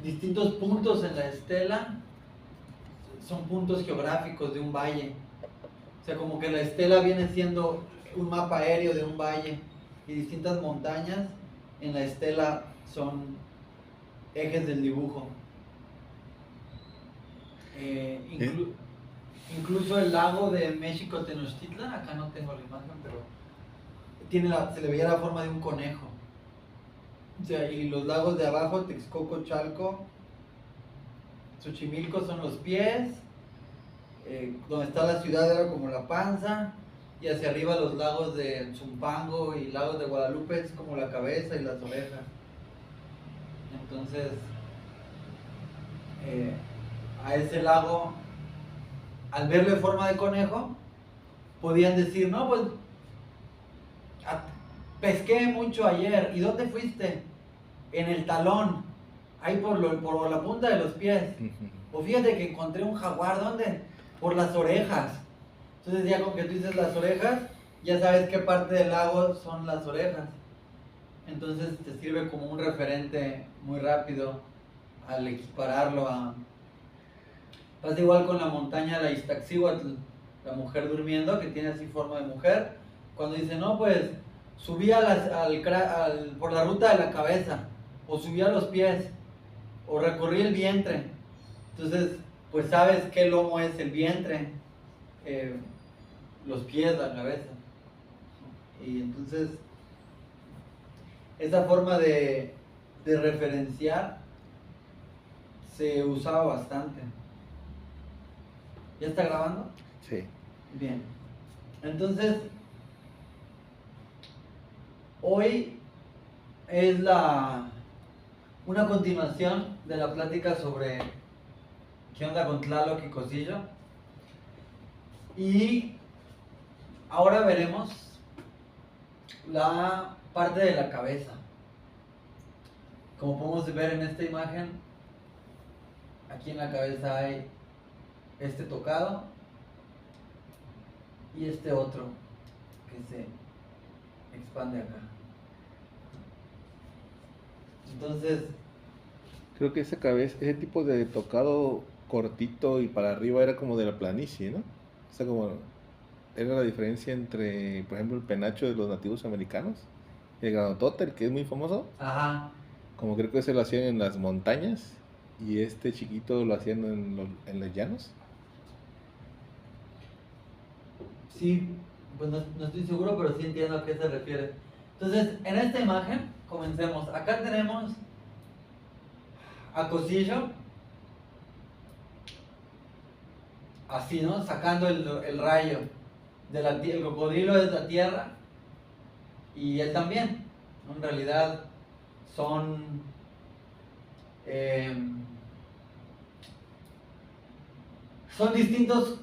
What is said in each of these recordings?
distintos puntos en la estela son puntos geográficos de un valle. O sea, como que la estela viene siendo un mapa aéreo de un valle y distintas montañas en la estela son ejes del dibujo. Incluso el lago de México Tenochtitlan, acá no tengo la imagen, pero se le veía la forma de un conejo. O sea, y los lagos de abajo, Texcoco, Chalco, Xochimilco son los pies, donde está la ciudad era como la panza, y hacia arriba los lagos de Zumpango y lagos de Guadalupe es como la cabeza y las orejas. Entonces, a ese lago, al verle forma de conejo, podían decir, no, pues pesqué mucho ayer. ¿Y dónde fuiste? En el talón, ahí por la punta de los pies. O fíjate que encontré un jaguar, ¿dónde? Por las orejas. Entonces ya con que tú dices las orejas, ya sabes qué parte del lago son las orejas. Entonces te sirve como un referente muy rápido al equipararlo a... Pasa igual con la montaña, la Iztaccíhuatl, la mujer durmiendo, que tiene así forma de mujer. Cuando dice, no, pues subí por la ruta de la cabeza, o subí a los pies, o recorrí el vientre. Entonces, pues sabes qué lomo es el vientre, los pies, la cabeza. Y entonces, esa forma de referenciar se usaba bastante. ¿Ya está grabando? Sí. Bien. Entonces, hoy es una continuación de la plática sobre qué onda con Tlaloc y Cosillo. Y ahora veremos la parte de la cabeza. Como podemos ver en esta imagen, aquí en la cabeza hay este tocado y este otro que se expande acá. Entonces, creo que ese tipo de tocado cortito y para arriba era como de la planicie, ¿no? O sea, como era la diferencia entre, por ejemplo, el penacho de los nativos americanos, el granotote, el que es muy famoso. Ajá. Como creo que ese lo hacían en las montañas y este chiquito lo hacían en los llanos. Sí, pues no estoy seguro, pero sí entiendo a qué se refiere. Entonces, en esta imagen, comencemos. Acá tenemos a Cosillo, así, ¿no? Sacando el rayo. El cocodrilo es la tierra y él también, ¿no? En realidad son distintas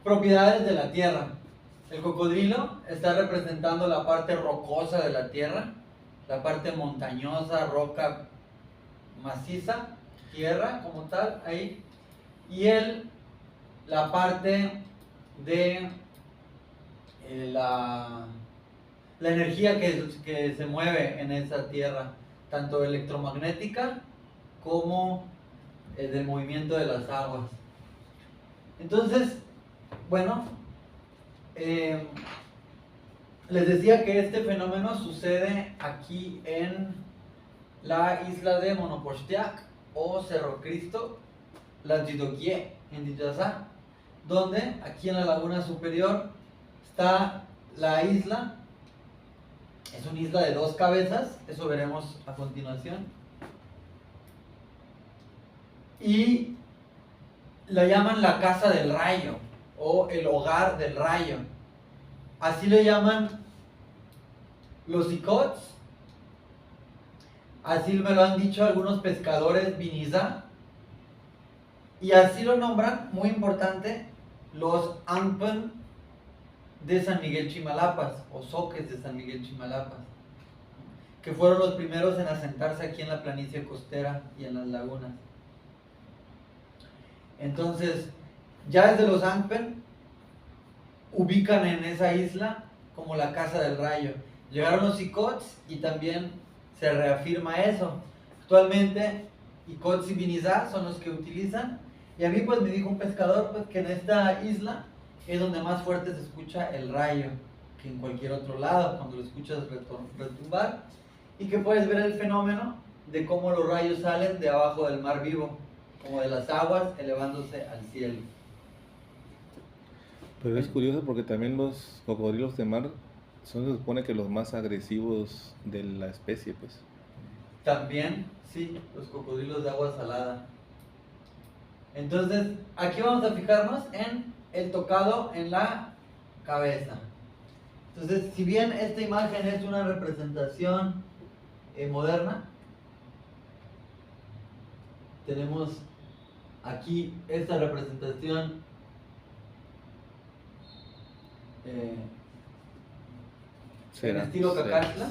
propiedades de la tierra. El cocodrilo está representando la parte rocosa de la tierra, la parte montañosa, roca maciza, tierra como tal, ahí. Y él, la parte de la energía que se mueve en esa tierra, tanto electromagnética como del movimiento de las aguas. Entonces, bueno, les decía que este fenómeno sucede aquí en la isla de Monopochtiac o Cerro Cristo, Lanchidoquié, en Titazá, donde aquí en la laguna superior está la isla. Es una isla de 2 cabezas, eso veremos a continuación. Y la llaman la casa del rayo o el hogar del rayo. Así le llaman los icots. Así me lo han dicho algunos pescadores Viniza. Y así lo nombran, muy importante, los Ampen de San Miguel Chimalapas o Zoques de San Miguel Chimalapas, que fueron los primeros en asentarse aquí en la planicie costera y en las lagunas. Entonces, ya desde los Ampen ubican en esa isla como la casa del rayo. Llegaron los icots y también se reafirma eso. Actualmente y Kotzibinizá son los que utilizan. Y a mí pues me dijo un pescador pues, que en esta isla es donde más fuerte se escucha el rayo que en cualquier otro lado, cuando lo escuchas retumbar, y que puedes ver el fenómeno de cómo los rayos salen de abajo del mar vivo, como de las aguas elevándose al cielo. Pero es curioso porque también los cocodrilos de mar son, se supone que los más agresivos de la especie, pues. También, sí, los cocodrilos de agua salada. Entonces, aquí vamos a fijarnos en el tocado en la cabeza. Entonces, si bien esta imagen es una representación moderna, tenemos aquí esta representación en estilo Cacaxtla,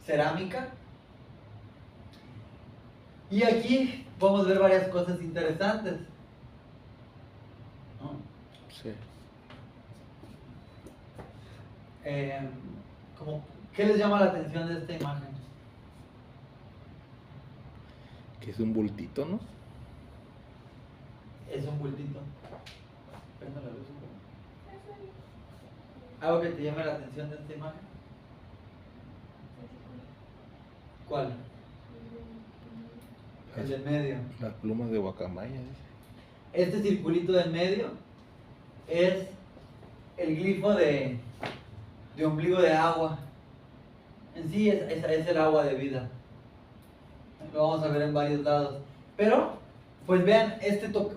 cerámica. Y aquí podemos ver varias cosas interesantes, ¿no? Sí. ¿Qué les llama la atención de esta imagen? Que es un bultito, ¿no? Es un bultito. Prende la luz un poco. ¿Algo que te llame la atención de esta imagen? ¿Cuál? El del medio. Las plumas de guacamaya, dice. Este circulito del medio es el glifo de ombligo de agua. En sí es el agua de vida. Lo vamos a ver en varios lados. Pero, pues vean,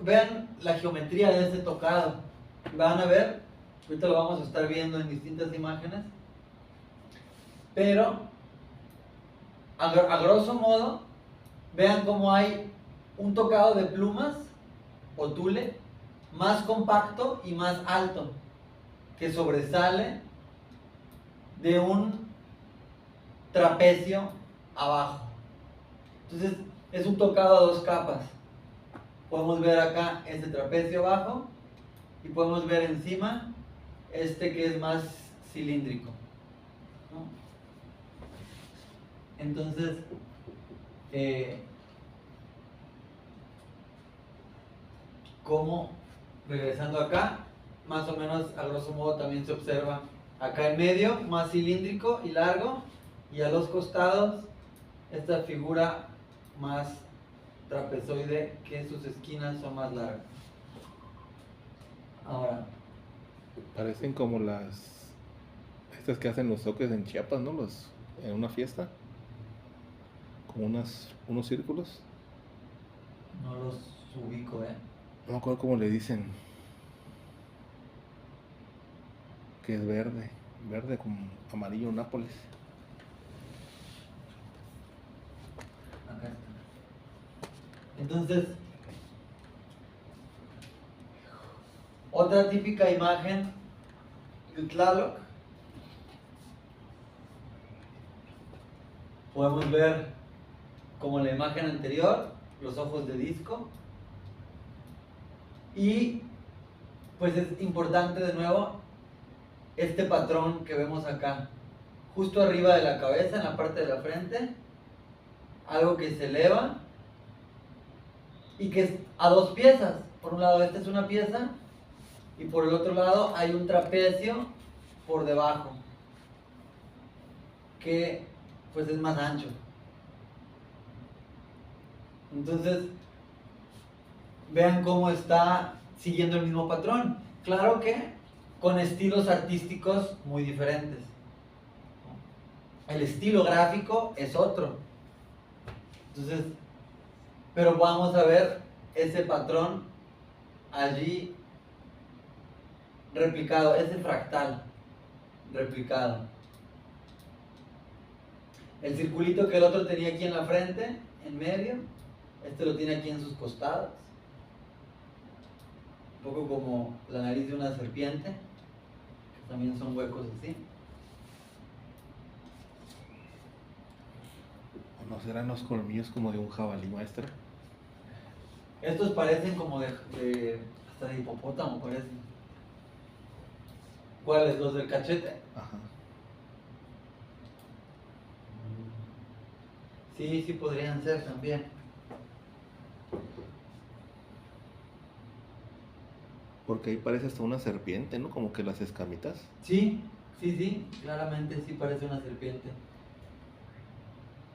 vean la geometría de este tocado. Van a ver, ahorita lo vamos a estar viendo en distintas imágenes. Pero, a grosso modo, vean cómo hay un tocado de plumas o tule más compacto y más alto, que sobresale de un trapecio abajo. Entonces es un tocado a dos capas. Podemos ver acá este trapecio abajo y podemos ver encima este que es más cilíndrico, ¿no? Entonces como regresando acá, más o menos a grosso modo también se observa acá en medio, más cilíndrico y largo, y a los costados esta figura más trapezoide, que sus esquinas son más largas. Ahora, parecen como estas que hacen los toques en Chiapas, ¿no? En una fiesta, como unos círculos. no los ubico, No me acuerdo cómo le dicen. Que es verde con amarillo Nápoles. Acá está. Entonces, otra típica imagen de Tlaloc. Podemos ver, como en la imagen anterior, los ojos de disco. Y pues es importante de nuevo este patrón que vemos acá, justo arriba de la cabeza, en la parte de la frente, algo que se eleva y que es a dos piezas. Por un lado esta es una pieza y por el otro lado hay un trapecio por debajo que pues es más ancho. Entonces vean cómo está siguiendo el mismo patrón. Claro que con estilos artísticos muy diferentes. El estilo gráfico es otro. Entonces, pero vamos a ver ese patrón allí replicado, ese fractal replicado. El circulito que el otro tenía aquí en la frente, en medio, este lo tiene aquí en sus costados. Un poco como la nariz de una serpiente, que también son huecos así. ¿O no serán los colmillos como de un jabalí, maestra? Estos parecen como hasta de hipopótamo parecen. ¿Cuáles? ¿Los del cachete? Ajá. Sí, sí podrían ser también. Porque ahí parece hasta una serpiente, ¿no? Como que las escamitas. Sí, sí, sí, claramente sí parece una serpiente.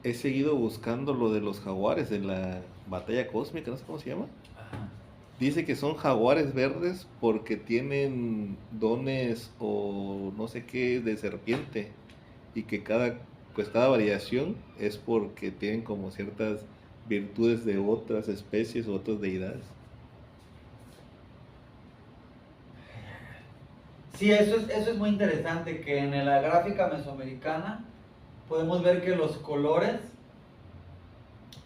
He seguido buscando lo de los jaguares de la batalla cósmica, no sé cómo se llama. Ajá. Dice que son jaguares verdes porque tienen dones o no sé qué de serpiente y que cada variación es porque tienen como ciertas virtudes de otras especies o otras deidades. Sí, eso es muy interesante, que en la gráfica mesoamericana podemos ver que los colores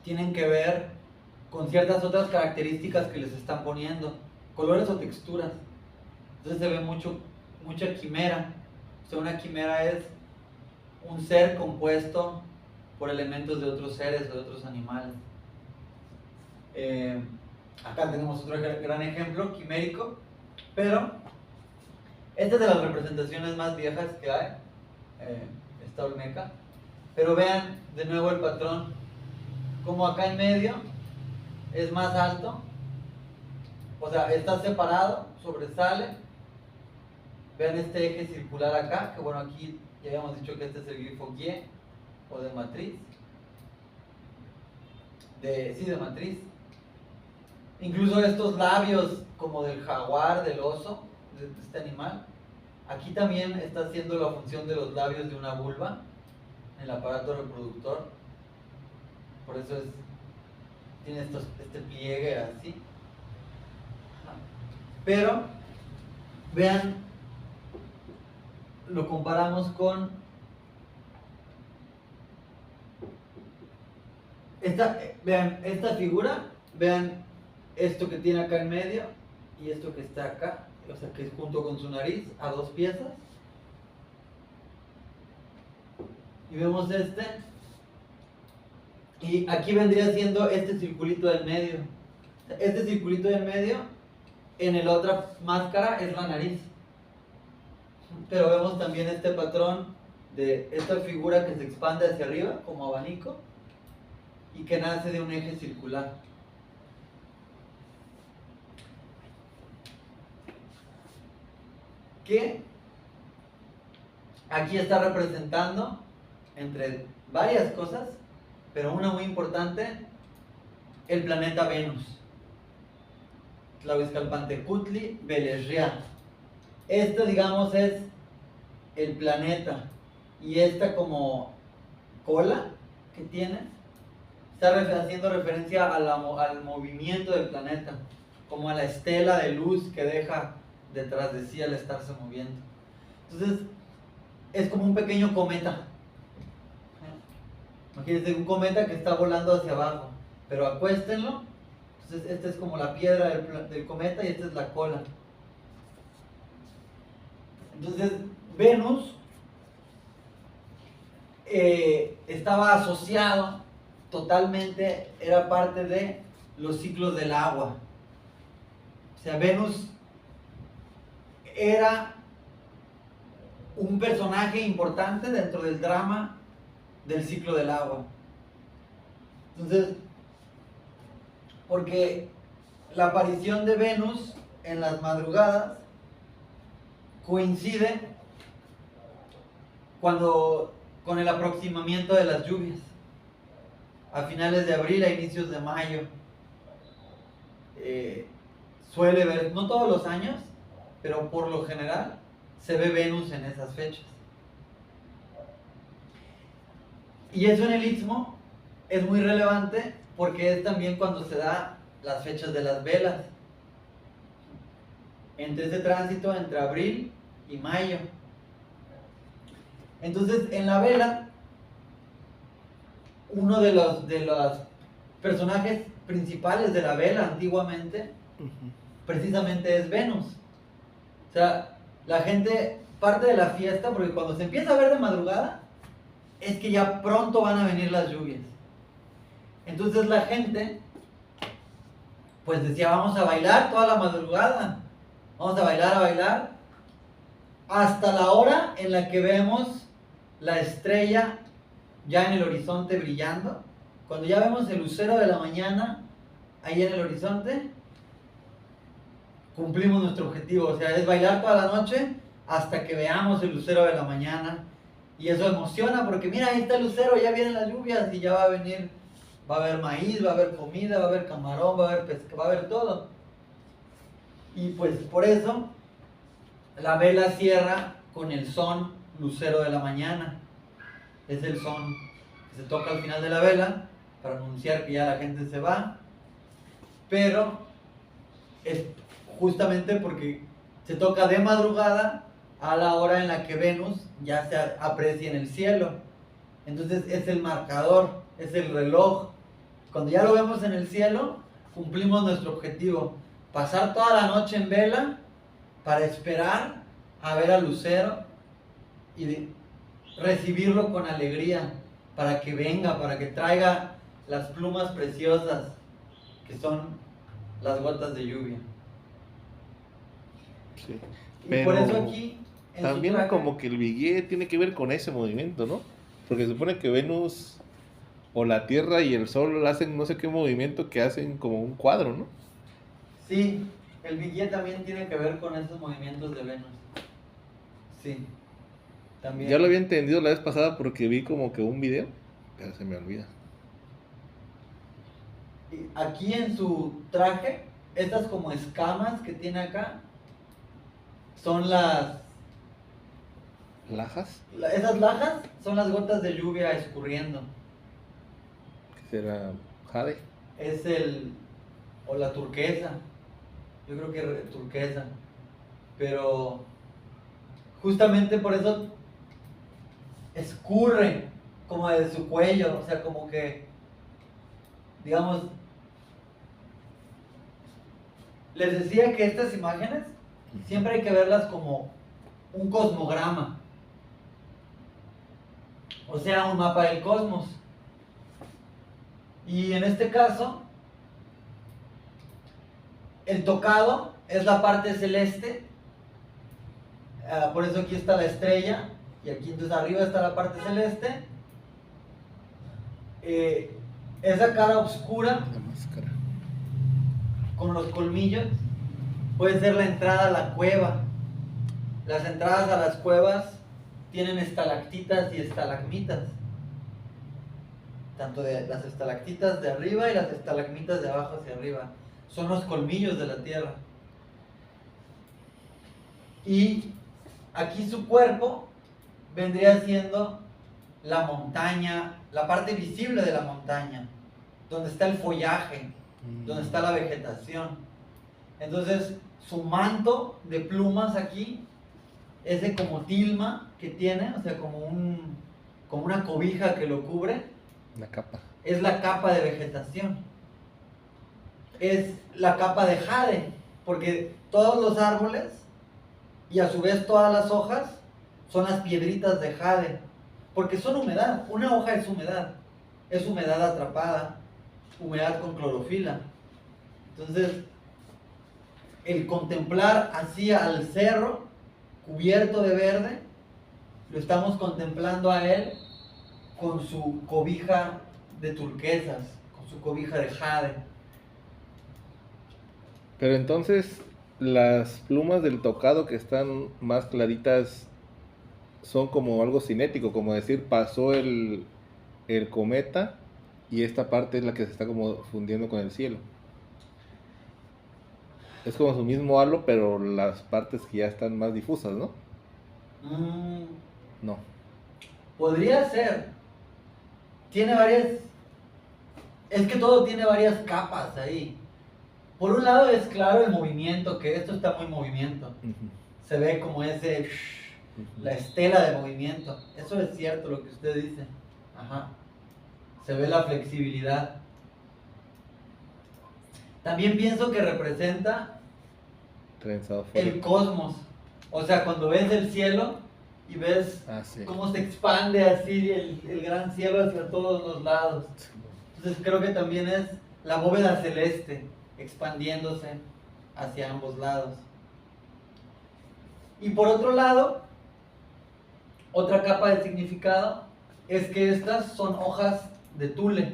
tienen que ver con ciertas otras características que les están poniendo, colores o texturas. Entonces se ve mucha quimera. O sea, una quimera es un ser compuesto por elementos de otros seres o de otros animales. Acá tenemos otro gran ejemplo, quimérico, pero esta es de las representaciones más viejas que hay, esta olmeca. Pero vean de nuevo el patrón, como acá en medio es más alto, o sea, está separado, sobresale. Vean este eje circular acá, que bueno, aquí ya habíamos dicho que este es el grifo Gie, o de matriz. De matriz. Incluso estos labios como del jaguar, del oso, de este animal, aquí también está haciendo la función de los labios de una vulva en el aparato reproductor. Por eso tiene este pliegue así. Pero vean, lo comparamos con vean esta figura, vean esto que tiene acá en medio y esto que está acá, o sea, que es junto con su nariz a dos piezas. Y vemos este, y aquí vendría siendo este circulito del medio. Este circulito del medio, en la otra máscara es la nariz. Pero vemos también este patrón de esta figura que se expande hacia arriba como abanico y que nace de un eje circular. Que aquí está representando, entre varias cosas, pero una muy importante, el planeta Venus. Tlahuizcalpantecutli Belesria. Este, digamos, es el planeta, y esta como cola que tiene está haciendo referencia al movimiento del planeta, como a la estela de luz que deja detrás de sí al estarse moviendo. Entonces es como un pequeño cometa. Imagínense un cometa que está volando hacia abajo, pero acuéstenlo. Entonces esta es como la piedra del cometa y esta es la cola. Entonces Venus estaba asociado totalmente, era parte de los ciclos del agua. O sea, Venus era un personaje importante dentro del drama del ciclo del agua. Entonces, porque la aparición de Venus en las madrugadas coincide con el aproximamiento de las lluvias, a finales de abril, a inicios de mayo. Suele ver, no todos los años, pero por lo general se ve Venus en esas fechas. Y eso en el Istmo es muy relevante porque es también cuando se da las fechas de las velas, entre ese tránsito entre abril y mayo. Entonces, en la vela, uno de los personajes principales de la vela antiguamente, precisamente es Venus. O sea, la gente parte de la fiesta porque cuando se empieza a ver de madrugada, es que ya pronto van a venir las lluvias. Entonces la gente, pues decía, vamos a bailar toda la madrugada, vamos a bailar, hasta la hora en la que vemos la estrella ya en el horizonte brillando. Cuando ya vemos el lucero de la mañana ahí en el horizonte, cumplimos nuestro objetivo. O sea, es bailar toda la noche hasta que veamos el lucero de la mañana. Y eso emociona porque mira, ahí está el lucero, ya vienen las lluvias y ya va a venir, va a haber maíz, va a haber comida, va a haber camarón, va a haber pesca, va a haber todo. Y pues por eso la vela cierra con el son lucero de la mañana. Es el son que se toca al final de la vela para anunciar que ya la gente se va. Pero es justamente porque se toca de madrugada a la hora en la que Venus ya se aprecia en el cielo. Entonces es el marcador, es el reloj. Cuando ya lo vemos en el cielo, cumplimos nuestro objetivo. Pasar toda la noche en vela para esperar a ver al lucero y recibirlo con alegría, para que venga, para que traiga las plumas preciosas que son las gotas de lluvia. Sí. Y por eso aquí también como que el Viguier tiene que ver con ese movimiento, ¿no? Porque se supone que Venus o la Tierra y el Sol hacen no sé qué movimiento que hacen como un cuadro, ¿no? Sí, el Viguier también tiene que ver con esos movimientos de Venus. Sí, también. Ya lo había entendido la vez pasada porque vi como que un video, pero se me olvida. Aquí en su traje, estas como escamas que tiene acá, son ¿Lajas? esas lajas son las gotas de lluvia escurriendo. ¿Qué será? ¿Jade? Es o la turquesa, yo creo que turquesa, pero justamente por eso escurre como de su cuello, o sea, como que, digamos, les decía que estas imágenes siempre hay que verlas como un cosmograma, o sea, un mapa del cosmos. Y en este caso, el tocado es la parte celeste, por eso aquí está la estrella, y aquí entonces arriba está la parte celeste. Esa cara oscura, La máscara. con los colmillos, puede ser la entrada a la cueva. Las entradas a las cuevas tienen estalactitas y estalagmitas. Tanto de las estalactitas de arriba y las estalagmitas de abajo hacia arriba. Son los colmillos de la Tierra. Y aquí su cuerpo vendría siendo la montaña, la parte visible de la montaña, donde está el follaje, donde está la vegetación. Entonces, su manto de plumas aquí, ese como tilma que tiene, o sea, como una cobija que lo cubre, La capa. es la capa de vegetación. Es la capa de jade, porque todos los árboles y a su vez todas las hojas son las piedritas de jade, porque son humedad. Una hoja es humedad atrapada, humedad con clorofila. Entonces, el contemplar así al cerro cubierto de verde, lo estamos contemplando a él con su cobija de turquesas, con su cobija de jade. Pero entonces, las plumas del tocado que están más claritas son como algo cinético, como decir, pasó el cometa y esta parte es la que se está como fundiendo con el cielo. Es como su mismo halo, pero las partes que ya están más difusas, ¿no? No. Podría ser. Tiene varias... Es que todo tiene varias capas ahí. Por un lado es claro el movimiento, que esto está muy en movimiento. Se ve como la estela de movimiento. Eso es cierto lo que usted dice. Ajá. Se ve la flexibilidad. También pienso que representa Trenzado el cosmos. O sea, cuando ves el cielo y ves cómo se expande así el gran cielo hacia todos los lados. Entonces creo que también es la bóveda celeste expandiéndose hacia ambos lados. Y por otro lado, otra capa de significado es que estas son hojas de tule.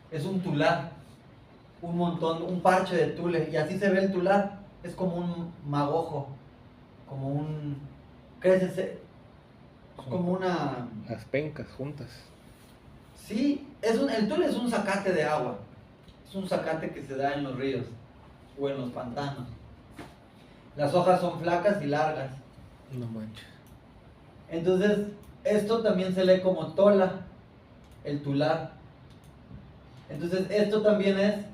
Es un tular, un montón, un parche de tule, y así se ve el tular. es como un magojo, como un... crece, como una... Las pencas juntas. Sí, el tule es un zacate de agua. Es un zacate que se da en los ríos o en los pantanos. Las hojas son flacas y largas. No manches. Entonces, esto también se lee como tola, el tular. Entonces, esto también es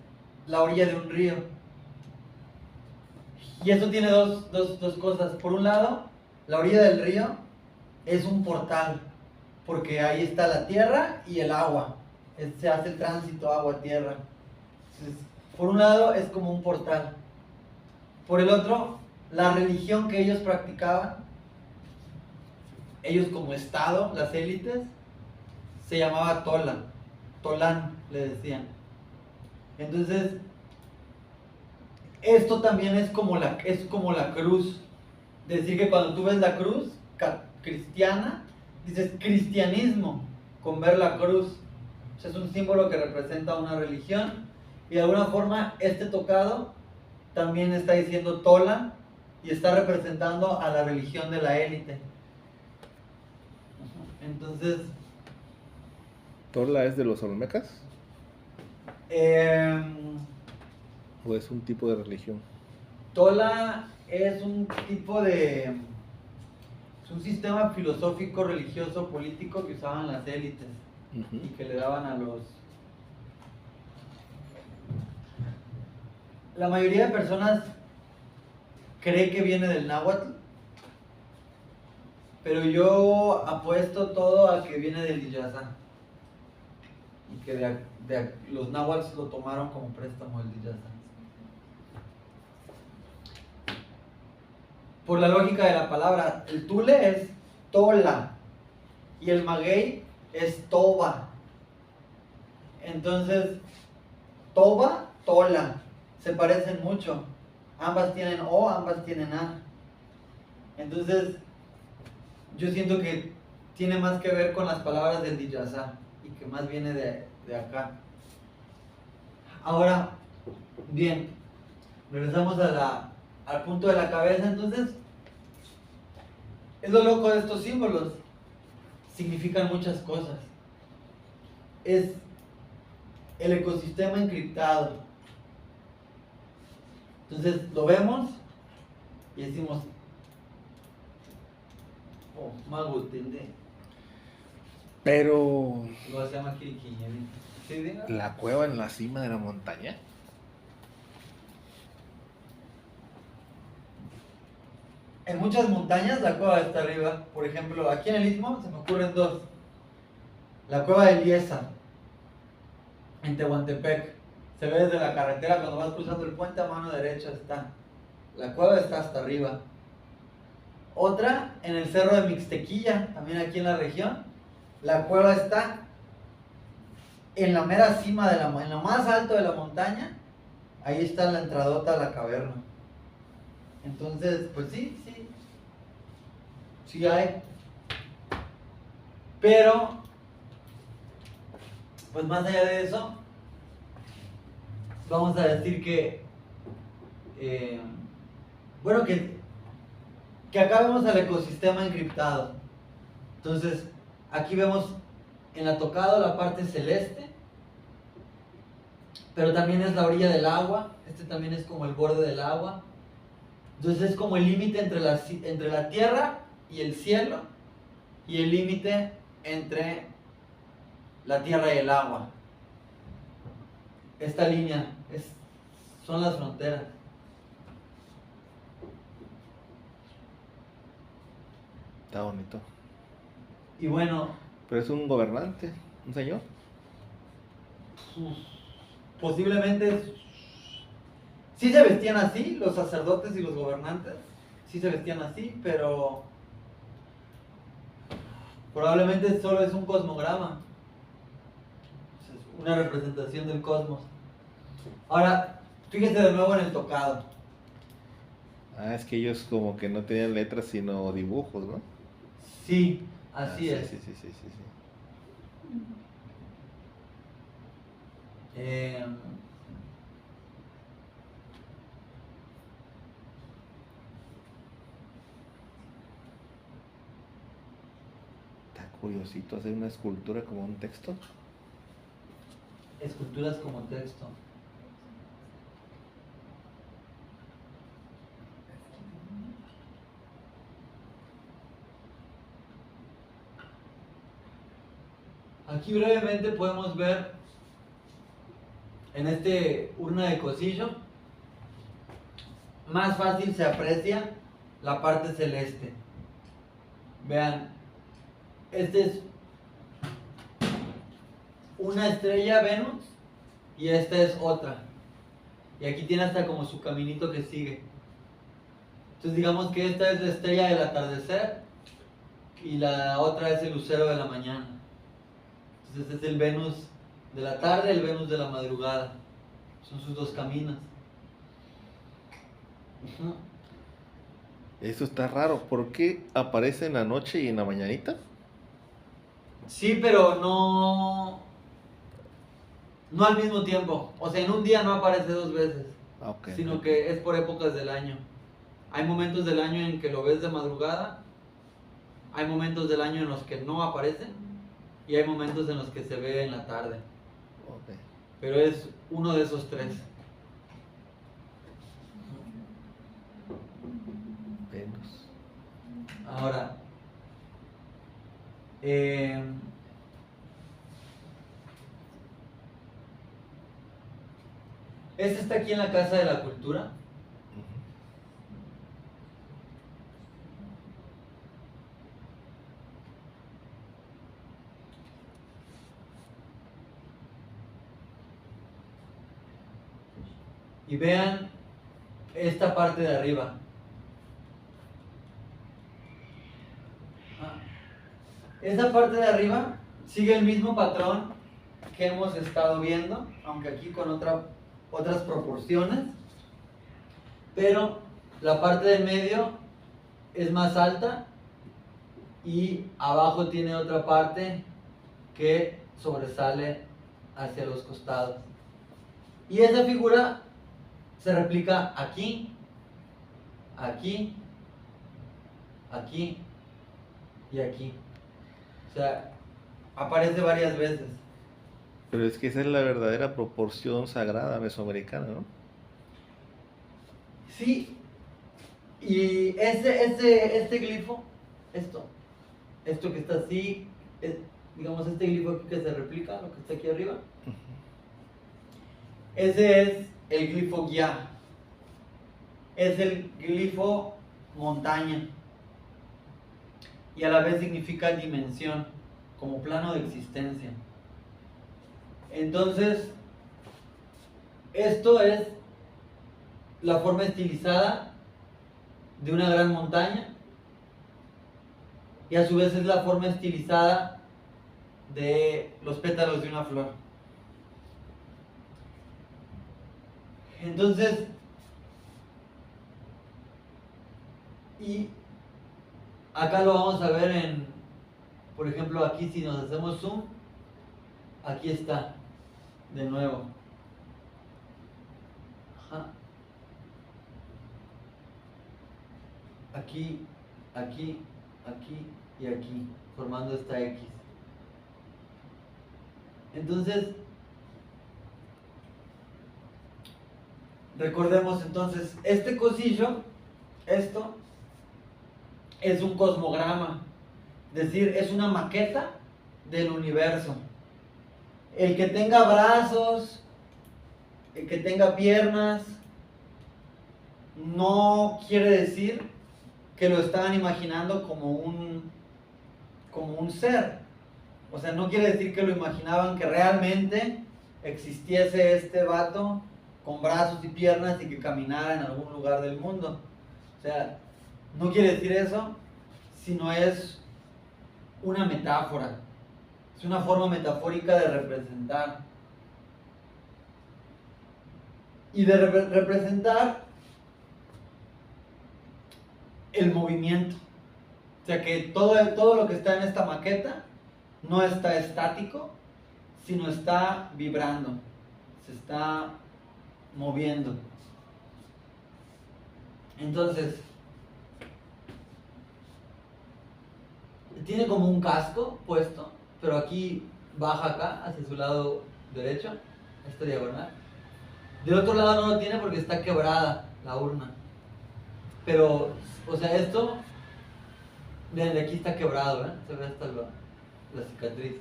la orilla de un río. Y esto tiene dos cosas. Por un lado, la orilla del río es un portal, porque ahí está la tierra y el agua. Se hace el tránsito agua-tierra. Por un lado, es como un portal. Por el otro, la religión que ellos practicaban, ellos como Estado, las élites, se llamaba Tola. Tolán, le decían. Entonces, esto también es como la cruz. Decir que cuando tú ves la cruz cristiana, dices cristianismo, con ver la cruz. O sea, es un símbolo que representa una religión. Y de alguna forma, este tocado también está diciendo Tola y está representando a la religión de la élite. Entonces, ¿Tola es de los olmecas? eh, ¿O es un tipo de religión? Tola es un tipo de... es un sistema filosófico, religioso, político que usaban las élites y que le daban a los... La mayoría de personas cree que viene del náhuatl, pero yo apuesto todo a que viene del Diyazá. Y que los náhuatls lo tomaron como préstamo del Diyazá. Por la lógica de la palabra, el tule es tola y el maguey es toba. Entonces, toba, tola, se parecen mucho. Ambas tienen O, ambas tienen A. Entonces, yo siento que tiene más que ver con las palabras del Diyazá y que más viene de acá. Ahora, bien, regresamos al punto de la cabeza. Entonces, es lo loco de estos símbolos. Significan muchas cosas. Es el ecosistema encriptado. Entonces, lo vemos y decimos, oh, mago, tende. Pero Lo se llama Kiriquiña. ¿Sí, diga? la cueva en la cima de la montaña. En muchas montañas la cueva está arriba. Por ejemplo, aquí en el Istmo se me ocurren dos. La cueva de Liesa, en Tehuantepec. Se ve desde la carretera cuando vas cruzando el puente, a mano derecha está. La cueva está hasta arriba. Otra en el cerro de Mixtequilla, también aquí en la región. La cueva está en la mera cima en lo más alto de la montaña. Ahí está la entradota a la caverna. Entonces, pues sí hay. Pero, pues más allá de eso, vamos a decir que, bueno, que acá vemos al ecosistema encriptado. Entonces, aquí vemos en la tocada la parte celeste, pero también es la orilla del agua. Este también es como el borde del agua. Entonces es como el límite entre la tierra y el cielo, y el límite entre la tierra y el agua. Esta línea son las fronteras. Está bonito. Y bueno, Pero es un gobernante, un señor. posiblemente sí se vestían así, los sacerdotes y los gobernantes, sí se vestían así, pero probablemente solo es un cosmograma, es una representación del cosmos. Ahora, fíjense de nuevo en el tocado. Ah, es que ellos como que no tenían letras sino dibujos, ¿no? Sí, así es. Sí. Curiosito, hacer una escultura como un texto. Esculturas como texto. Aquí brevemente podemos ver en este urna de Cosillo, más fácil se aprecia la parte celeste. Vean, este es una estrella Venus y esta es otra. Y aquí tiene hasta como su caminito que sigue. Entonces digamos que esta es la estrella del atardecer y la otra es el lucero de la mañana. Entonces este es el Venus de la tarde, el Venus de la madrugada. Son sus dos caminos. Eso está raro. ¿Por qué aparece en la noche y en la mañanita? Sí, pero no al mismo tiempo. O sea, en un día no aparece dos veces, Ok. sino que es por épocas del año. Hay momentos del año en que lo ves de madrugada, hay momentos del año en los que no aparecen y hay momentos en los que se ve en la tarde. Ok. Pero es uno de esos tres. Venus. Ahora, este está aquí en la Casa de la Cultura. Ujú. Y vean esta parte de arriba. Esa parte de arriba sigue el mismo patrón que hemos estado viendo, aunque aquí con otras proporciones. Pero la parte del medio es más alta y abajo tiene otra parte que sobresale hacia los costados. Y esa figura se replica aquí, aquí, aquí y aquí. O sea, aparece varias veces. Pero es que esa es la verdadera proporción sagrada mesoamericana, ¿no? Sí, y este glifo, esto que está así, digamos este glifo aquí que se replica, lo que está aquí arriba, ese es el glifo guía, es el glifo montaña y a la vez significa dimensión, como plano de existencia. Entonces, esto es la forma estilizada de una gran montaña y a su vez es la forma estilizada de los pétalos de una flor. Entonces, y acá lo vamos a ver por ejemplo, aquí si nos hacemos zoom, aquí está, de nuevo. Ajá. Aquí, aquí, aquí y aquí, formando esta X. Entonces, recordemos entonces, este cosillo, esto, es un cosmograma, es decir, es una maqueta del universo. El que tenga brazos, el que tenga piernas, no quiere decir que lo estaban imaginando como un ser. O sea, no quiere decir que lo imaginaban que realmente existiese este vato con brazos y piernas y que caminara en algún lugar del mundo. O sea, no quiere decir eso, sino es una metáfora. Es una forma metafórica de representar. Y de representar el movimiento. O sea que todo lo que está en esta maqueta no está estático, sino está vibrando, se está moviendo. Entonces, tiene como un casco puesto, pero aquí baja acá, hacia su lado derecho, esta diagonal. Del otro lado no lo tiene porque está quebrada la urna. Pero, o sea, esto, de aquí está quebrado, ¿eh? Se ve hasta la cicatriz.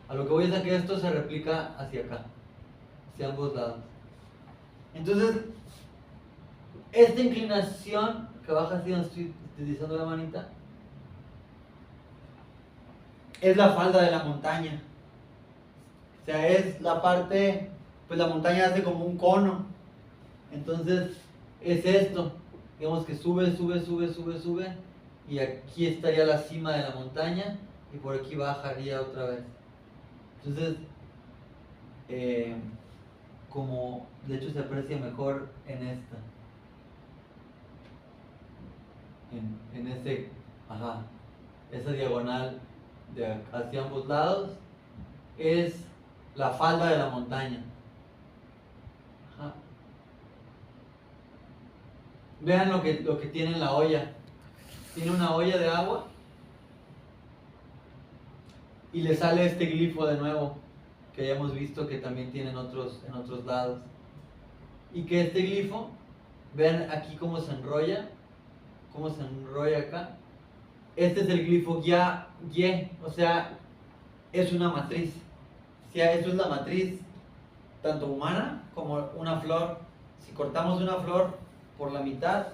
A lo que voy es a que esto se replica hacia acá, hacia ambos lados. Entonces, esta inclinación que baja así, donde estoy utilizando la manita, es la falda de la montaña. O sea, es la parte, pues la montaña hace como un cono. Entonces, es esto. Digamos que sube, sube, sube, sube, sube. Y aquí estaría la cima de la montaña. Y por aquí bajaría otra vez. Entonces, como de hecho se aprecia mejor en esta. En ese, esa diagonal hacia ambos lados es la falda de la montaña. Vean lo que tiene en la olla. Tiene una olla de agua y le sale este glifo de nuevo, que ya hemos visto que también tiene en otros lados. Y que este glifo, vean aquí cómo se enrolla acá. Este es el glifo ya, o sea, es una matriz. O sea, esto es la matriz tanto humana como una flor. Si cortamos una flor por la mitad,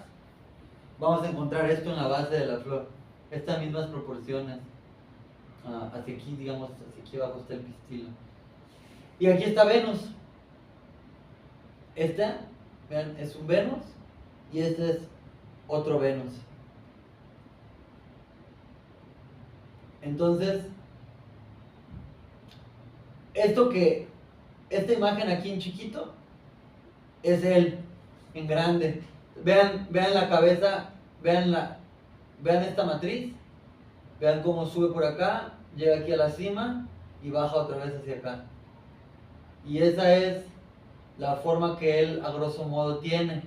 vamos a encontrar esto en la base de la flor. Estas mismas proporciones. Hacia aquí, digamos, hacia aquí abajo está el pistilo. Y aquí está Venus. Este, vean, es un Venus y este es otro Venus. Entonces, esta imagen aquí en chiquito es él en grande. Vean la cabeza, vean esta matriz, vean cómo sube por acá, llega aquí a la cima y baja otra vez hacia acá. Y esa es la forma que él a grosso modo tiene.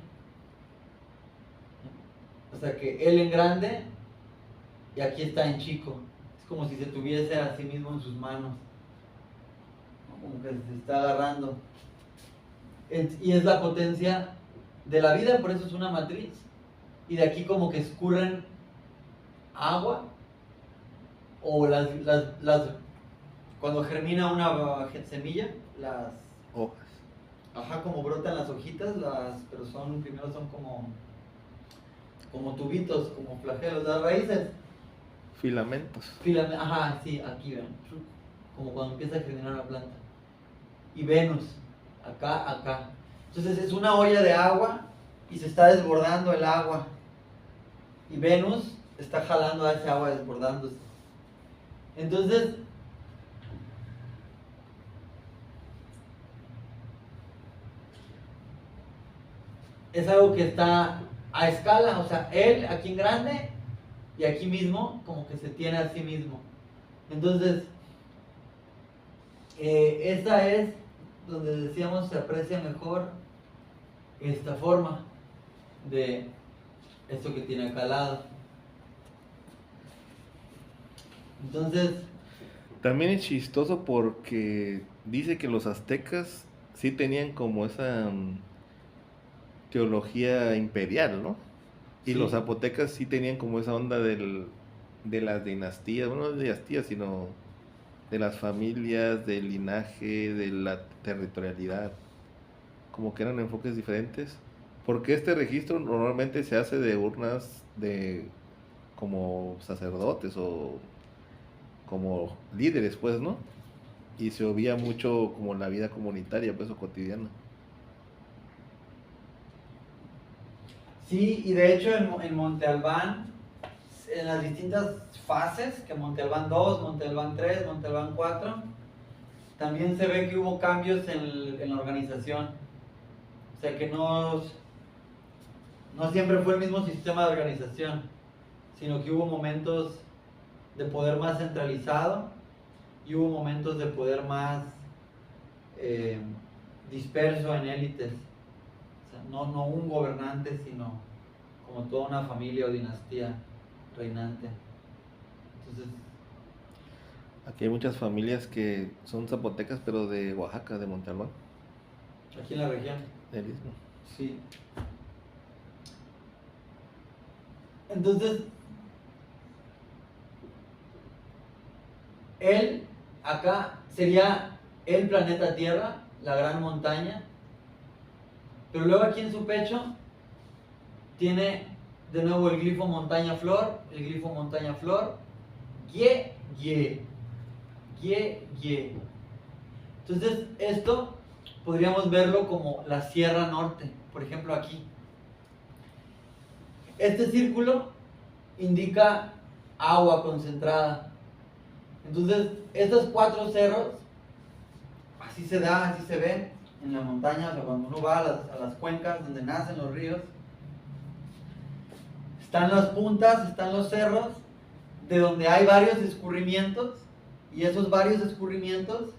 O sea que él en grande y aquí está en chico. Es como si se tuviese a sí mismo en sus manos. Como que se está agarrando. Y es la potencia de la vida, por eso es una matriz. Y de aquí como que escurren agua. O cuando germina una semilla, las hojas. Como brotan las hojitas, pero primero son como tubitos, como flagelos, las raíces. Filamentos. Sí, aquí ven. Como cuando empieza a germinar una planta. Y Venus, acá. Entonces es una olla de agua y se está desbordando el agua. Y Venus está jalando a esa agua desbordándose. Entonces, es algo que está a escala, o sea, él aquí en grande y aquí mismo como que se tiene a sí mismo. Entonces, esta es donde decíamos se aprecia mejor esta forma de esto que tiene acá al lado. Entonces, también es chistoso porque dice que los aztecas sí tenían como esa teología imperial, ¿no? Y sí. Los zapotecas sí tenían como esa onda de las dinastías, bueno, no de dinastías, sino de las familias, del linaje, de la territorialidad. Como que eran enfoques diferentes. Porque este registro normalmente se hace de urnas de como sacerdotes o como líderes, pues, ¿no? Y se oía mucho como la vida comunitaria, pues, o cotidiana. Sí, y de hecho en Monte Albán, en las distintas fases, que Monte Albán 2, Monte Albán 3, Monte Albán 4, también se ve que hubo cambios en la organización. O sea que no siempre fue el mismo sistema de organización, sino que hubo momentos de poder más centralizado y hubo momentos de poder más disperso en élites. O sea, no un gobernante, sino como toda una familia o dinastía reinante. Entonces, Aquí hay muchas familias que son zapotecas, pero de Oaxaca, de Montalbán, aquí en la región, el Istmo. sí. Entonces, él, acá, sería el planeta Tierra, la gran montaña, pero luego aquí en su pecho tiene de nuevo el glifo montaña-flor, el glifo montaña-flor, ye, ye, ye, ye. Entonces, esto podríamos verlo como la Sierra Norte, por ejemplo aquí. Este círculo indica agua concentrada. Entonces, estos 4 cerros, así se da, así se ve en la montaña, o sea, cuando uno va a las cuencas donde nacen los ríos, están las puntas, están los cerros, de donde hay varios escurrimientos, y esos varios escurrimientos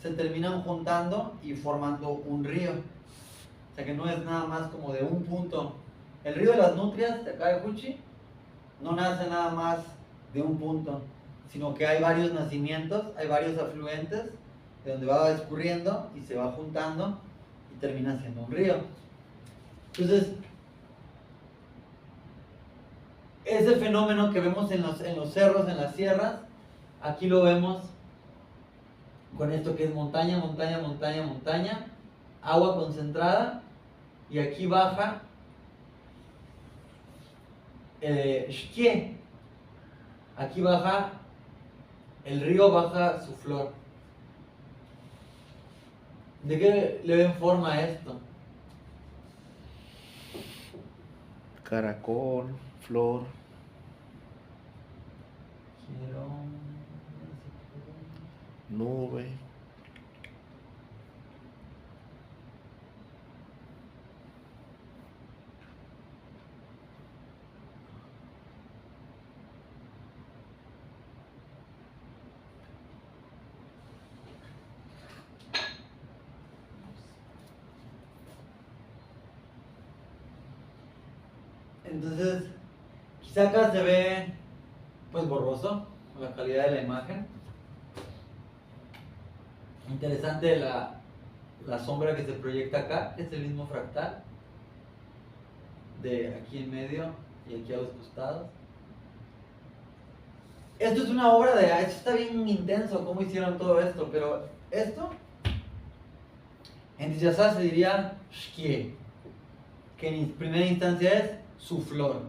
se terminan juntando y formando un río. O sea que no es nada más como de un punto. El río de las Nutrias, de acá de Juchi, no nace nada más de un punto, sino que hay varios nacimientos, hay varios afluentes, de donde va escurriendo y se va juntando y termina siendo un río. Entonces, ese fenómeno que vemos en los cerros, en las sierras, aquí lo vemos con esto que es montaña, montaña, montaña, montaña, agua concentrada, y aquí baja Xquie. Aquí baja, el río baja su flor. ¿De qué le ven forma a esto? Caracol, flor. Nube. Entonces, quizá acá se ve pues borroso la calidad de la imagen. Interesante la sombra que se proyecta acá, es el mismo fractal de aquí en medio y aquí a los costados. Esto es una obra esto está bien intenso cómo hicieron todo esto, pero esto en Tizazá se diría Xquie, que en primera instancia es su flor.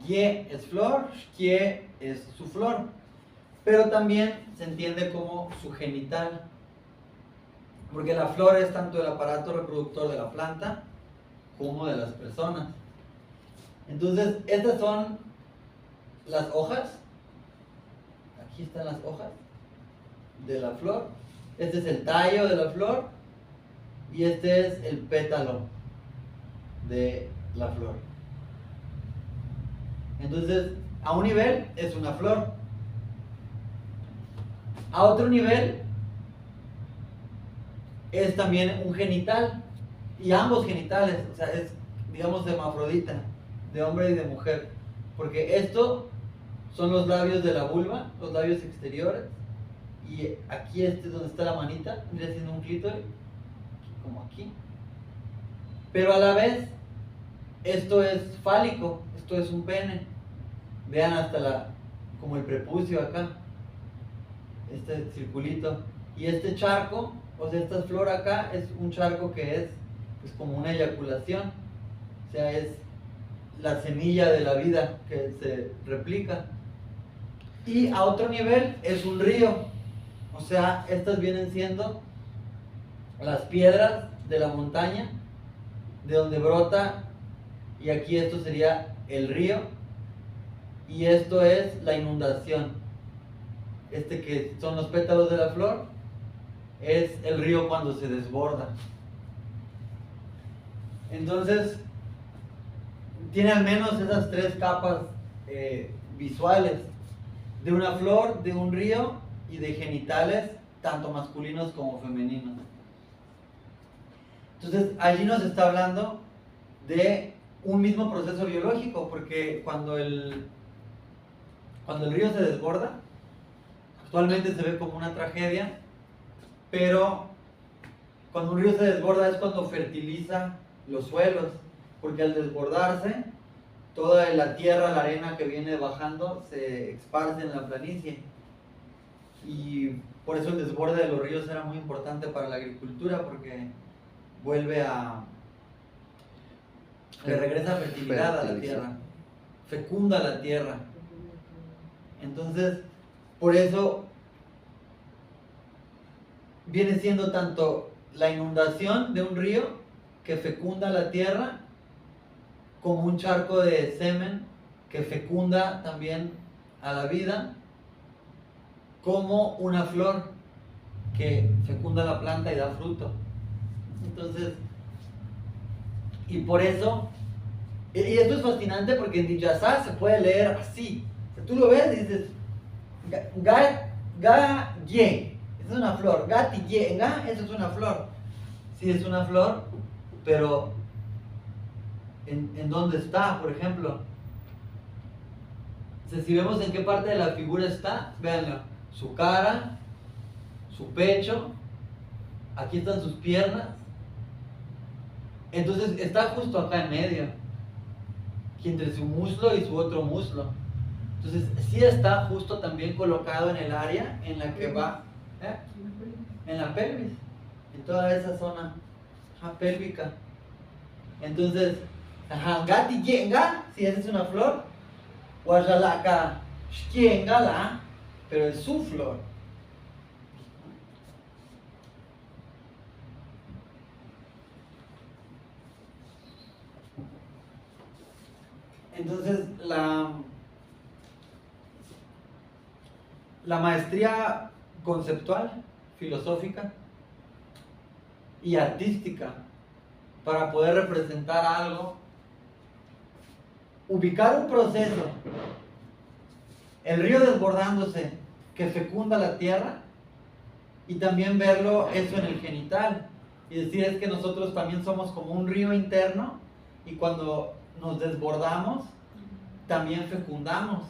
Ye es flor, Xquie es su flor, pero también se entiende como su genital, porque la flor es tanto el aparato reproductor de la planta como de las personas. Entonces, estas son las hojas. Aquí están las hojas de la flor. Este es el tallo de la flor y este es el pétalo de la flor. Entonces, a un nivel es una flor. A otro nivel es también un genital, y ambos genitales, o sea, es, digamos, hermafrodita, de hombre y de mujer, porque esto son los labios de la vulva, los labios exteriores, y aquí este es donde está la manita, vendría siendo un clítoris, como aquí, pero a la vez esto es fálico, esto es un pene. Vean hasta como el prepucio acá, este circulito, y este charco, o sea, esta flor acá es un charco que es pues como una eyaculación, o sea, es la semilla de la vida que se replica. Y a otro nivel es un río, o sea, estas vienen siendo las piedras de la montaña, de donde brota, y aquí esto sería el río, y esto es la inundación. Este que son los pétalos de la flor es el río cuando se desborda. Entonces, tiene al menos esas 3 capas visuales, de una flor, de un río y de genitales, tanto masculinos como femeninos. Entonces, allí nos está hablando de un mismo proceso biológico, porque cuando Cuando el río se desborda, actualmente se ve como una tragedia, pero cuando un río se desborda es cuando fertiliza los suelos, porque al desbordarse, toda la tierra, la arena que viene bajando se esparce en la planicie. Y por eso el desborde de los ríos era muy importante para la agricultura, porque le regresa fertilidad a la tierra, fecunda la tierra. Entonces, por eso viene siendo tanto la inundación de un río que fecunda la tierra, como un charco de semen que fecunda también a la vida, como una flor que fecunda la planta y da fruto. Entonces, y por eso, y esto es fascinante porque en Diyasá se puede leer así. O sea, tú lo ves y dices, Ga-ye, esa es una flor. Gati-ye, Ga, esa es una flor. Sí, es una flor, pero ¿en dónde está, por ejemplo? O sea, si vemos en qué parte de la figura está, véanlo, su cara, su pecho, aquí están sus piernas. Entonces está justo acá en medio, aquí entre su muslo y su otro muslo. Entonces sí está justo también colocado en el área en la que va, en la pelvis, en toda esa zona pélvica. Entonces, gati yenga, si esa es una flor, guajalaka shkiengala, pero es su flor. Entonces, la maestría conceptual, filosófica y artística para poder representar algo, ubicar un proceso, el río desbordándose que fecunda la tierra, y también verlo eso en el genital y decir es que nosotros también somos como un río interno y cuando nos desbordamos también fecundamos,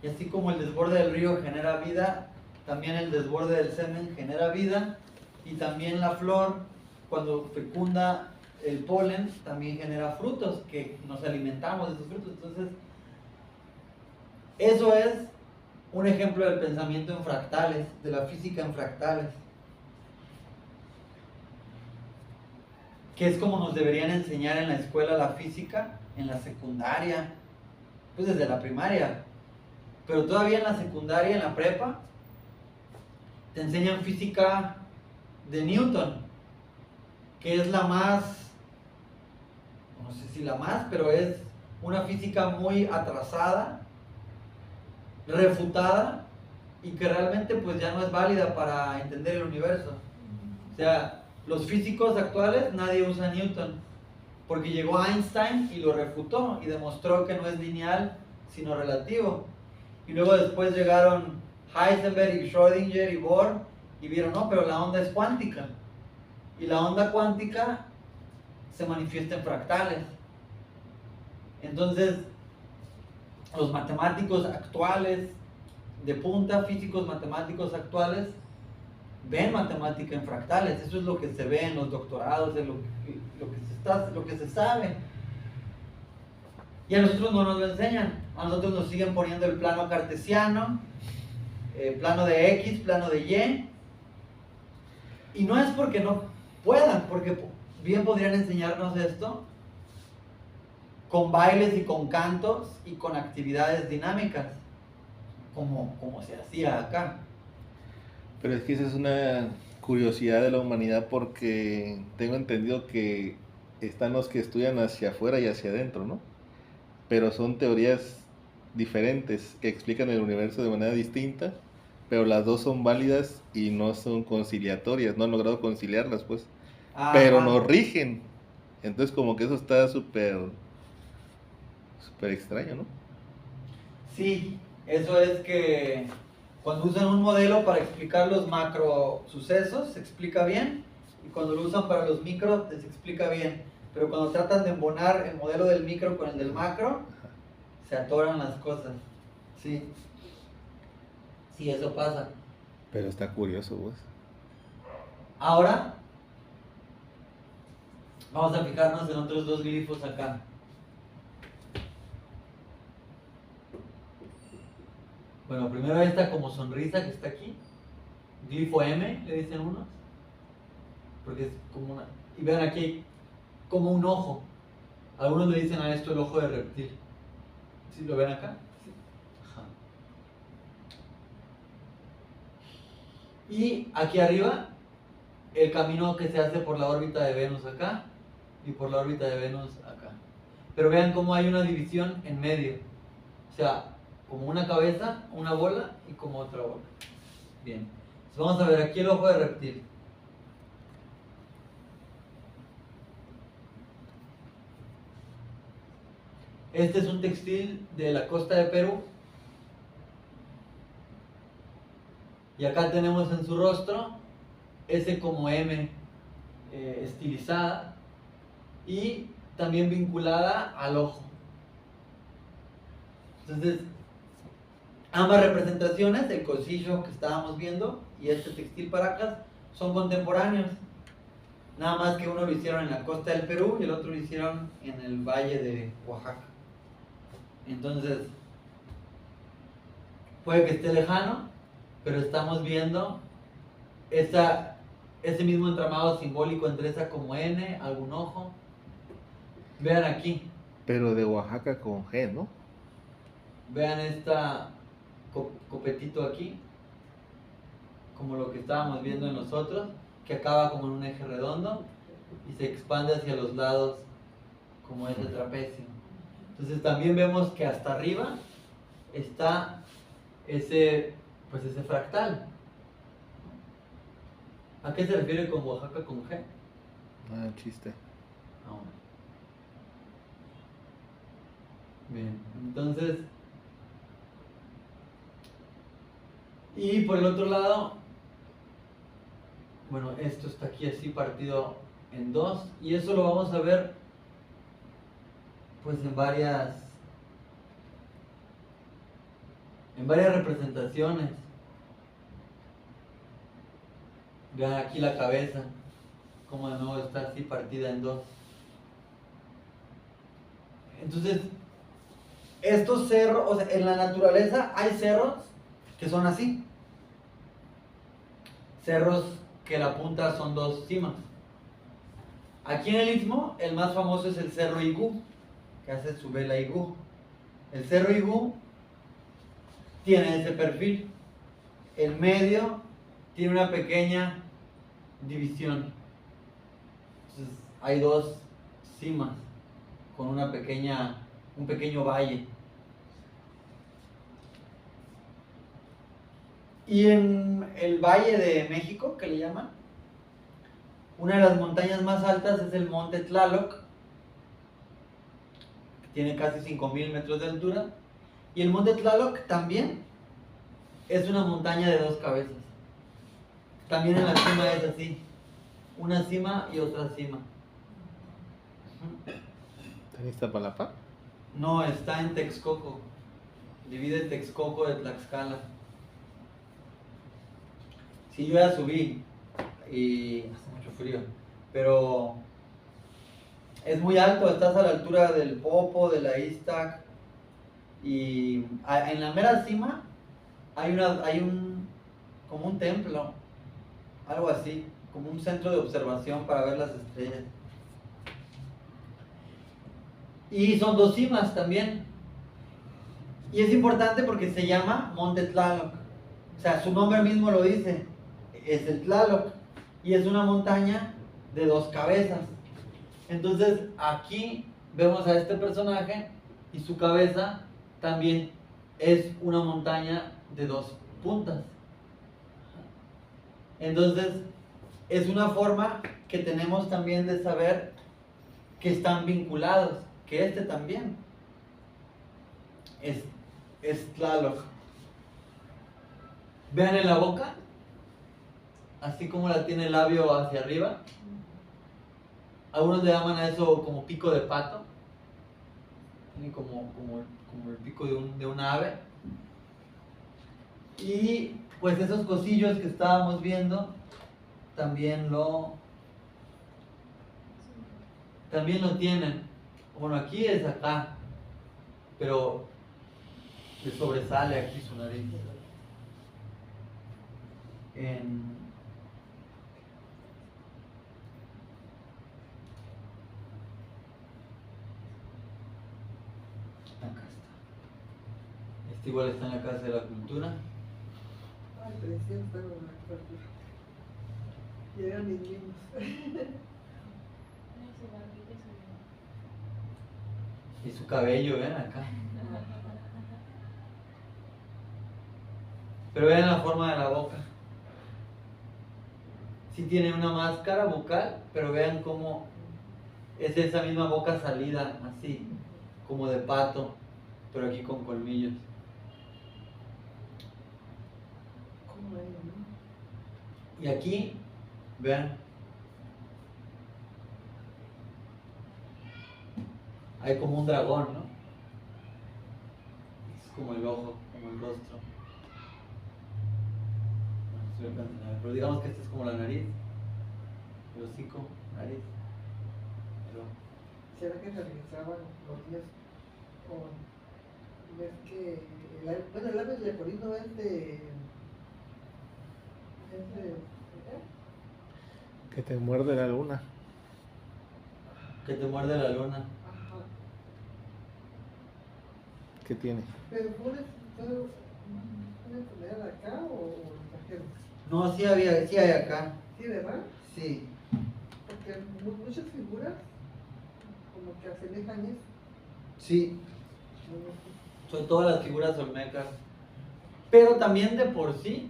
y así como el desborde del río genera vida, también el desborde del semen genera vida, y también la flor cuando fecunda el polen también genera frutos que nos alimentamos de esos frutos. Entonces eso es un ejemplo del pensamiento en fractales, de la física en fractales, que es como nos deberían enseñar en la escuela la física, en la secundaria, pues desde la primaria, pero todavía en la secundaria, en la prepa, te enseñan física de Newton, que es la más, no sé si la más, pero es una física muy atrasada, refutada, y que realmente pues ya no es válida para entender el universo. O sea, los físicos actuales nadie usa Newton, porque llegó Einstein y lo refutó y demostró que no es lineal sino relativo, y luego después llegaron Heisenberg y Schrödinger y Bohr y vieron, no, pero la onda es cuántica, y la onda cuántica se manifiesta en fractales. Entonces los matemáticos actuales de punta, físicos matemáticos actuales, ven matemática en fractales. Eso es lo que se ve en los doctorados, de lo que se sabe. Y a nosotros no nos lo enseñan. A nosotros nos siguen poniendo el plano cartesiano, plano de X, plano de Y. Y no es porque no puedan, porque bien podrían enseñarnos esto con bailes y con cantos y con actividades dinámicas, como se hacía acá. Pero es que esa es una curiosidad de la humanidad, porque tengo entendido que están los que estudian hacia afuera y hacia adentro, ¿no? Pero son teorías diferentes que explican el universo de manera distinta, pero las dos son válidas y no son conciliatorias, no han logrado conciliarlas, pues. Ajá. Pero nos rigen. Entonces como que eso está súper extraño, ¿no? Sí, eso es que cuando usan un modelo para explicar los macro sucesos se explica bien, y cuando lo usan para los micro se explica bien, pero cuando tratan de embonar el modelo del micro con el del macro se atoran las cosas. Sí. Sí, eso pasa. Pero está curioso, pues. Ahora vamos a fijarnos en otros dos glifos acá. Bueno, primero esta como sonrisa que está aquí. Glifo M, le dicen unos. Porque es como una... Y vean aquí, como un ojo. Algunos le dicen a esto el ojo de reptil. ¿Sí lo ven acá? Sí. Ajá. Y aquí arriba, el camino que se hace por la órbita de Venus acá y por la órbita de Venus acá. Pero vean cómo hay una división en medio. O sea, como una cabeza, una bola y como otra bola. Bien. Entonces vamos a ver aquí el ojo de reptil. Este es un textil de la costa de Perú. Y acá tenemos en su rostro ese como M estilizada y también vinculada al ojo. Entonces, ambas representaciones, el cosillo que estábamos viendo y este textil Paracas, son contemporáneos. Nada más que uno lo hicieron en la costa del Perú y el otro lo hicieron en el valle de Oaxaca. Entonces, puede que esté lejano, pero estamos viendo ese mismo entramado simbólico entre esa como N, algún ojo. Vean aquí. Pero de Oaxaca con G, ¿no? Vean esta copetito aquí, como lo que estábamos viendo en nosotros, que acaba como en un eje redondo y se expande hacia los lados como ese trapecio. Entonces también vemos que hasta arriba está ese fractal. ¿A qué se refiere con Oaxaca con G? Ah, chiste. Ahora. Bien, entonces... Y por el otro lado, bueno, esto está aquí así partido en dos. Y eso lo vamos a ver pues en varias representaciones. Vean aquí la cabeza, como de nuevo está así partida en dos. Entonces, estos cerros, o sea, en la naturaleza hay cerros que son así. Cerros que la punta son dos cimas. Aquí en el Istmo, el más famoso es el Cerro Igú, que hace su vela Igú. El Cerro Igú tiene ese perfil. El medio tiene una pequeña división. Entonces, hay dos cimas con un pequeño valle. Y en el Valle de México, que le llaman, una de las montañas más altas es el Monte Tlaloc, que tiene casi 5000 metros de altura. Y el Monte Tlaloc también es una montaña de dos cabezas. También en la cima es así, una cima y otra cima. ¿Está en Iztapalapa? No, está en Texcoco. Divide Texcoco de Tlaxcala. Sí, yo ya subí y hace mucho frío, pero es muy alto, estás a la altura del Popo, de la Iztac, y en la mera cima hay como un templo, algo así, como un centro de observación para ver las estrellas. Y son dos cimas también. Y es importante porque se llama Monte Tlaloc. O sea, su nombre mismo lo dice. Es el Tlaloc. Y es una montaña de dos cabezas. Entonces, aquí vemos a este personaje y su cabeza también es una montaña de dos puntas. Entonces, es una forma que tenemos también de saber que están vinculados, que este también es Tlaloc. Vean en la boca, así como la tiene el labio hacia arriba. Algunos le llaman a eso como pico de pato, como el pico de un ave. Y pues esos cosillos que estábamos viendo también lo tienen. Bueno, aquí es acá, pero le sobresale aquí su nariz. Acá está. Este igual está en la Casa de la Cultura. Ay, precioso, pero la cultura. Llegan mis niños. Y su cabello, ven acá. Pero vean la forma de la boca. Sí tiene una máscara bucal, pero vean cómo es esa misma boca salida, así, como de pato, pero aquí con colmillos. ¿Cómo es, no? Y aquí, vean, hay como un dragón, ¿no? Es como el ojo, como el rostro. No se alcanza a ver, pero digamos que esta es como la nariz, el hocico, nariz, el ojo. ¿Será que realizaban los días con... ves que... bueno, el labio leporino es de... Que te muerde la luna. Que te muerde la luna. Ajá. ¿Qué tiene? Pero fue una enfermedad acá o lo trajeron. No, sí hay acá. Sí, ¿verdad? Sí. Porque muchas figuras como que asemejan eso. Sí, son todas las figuras olmecas. Pero también de por sí,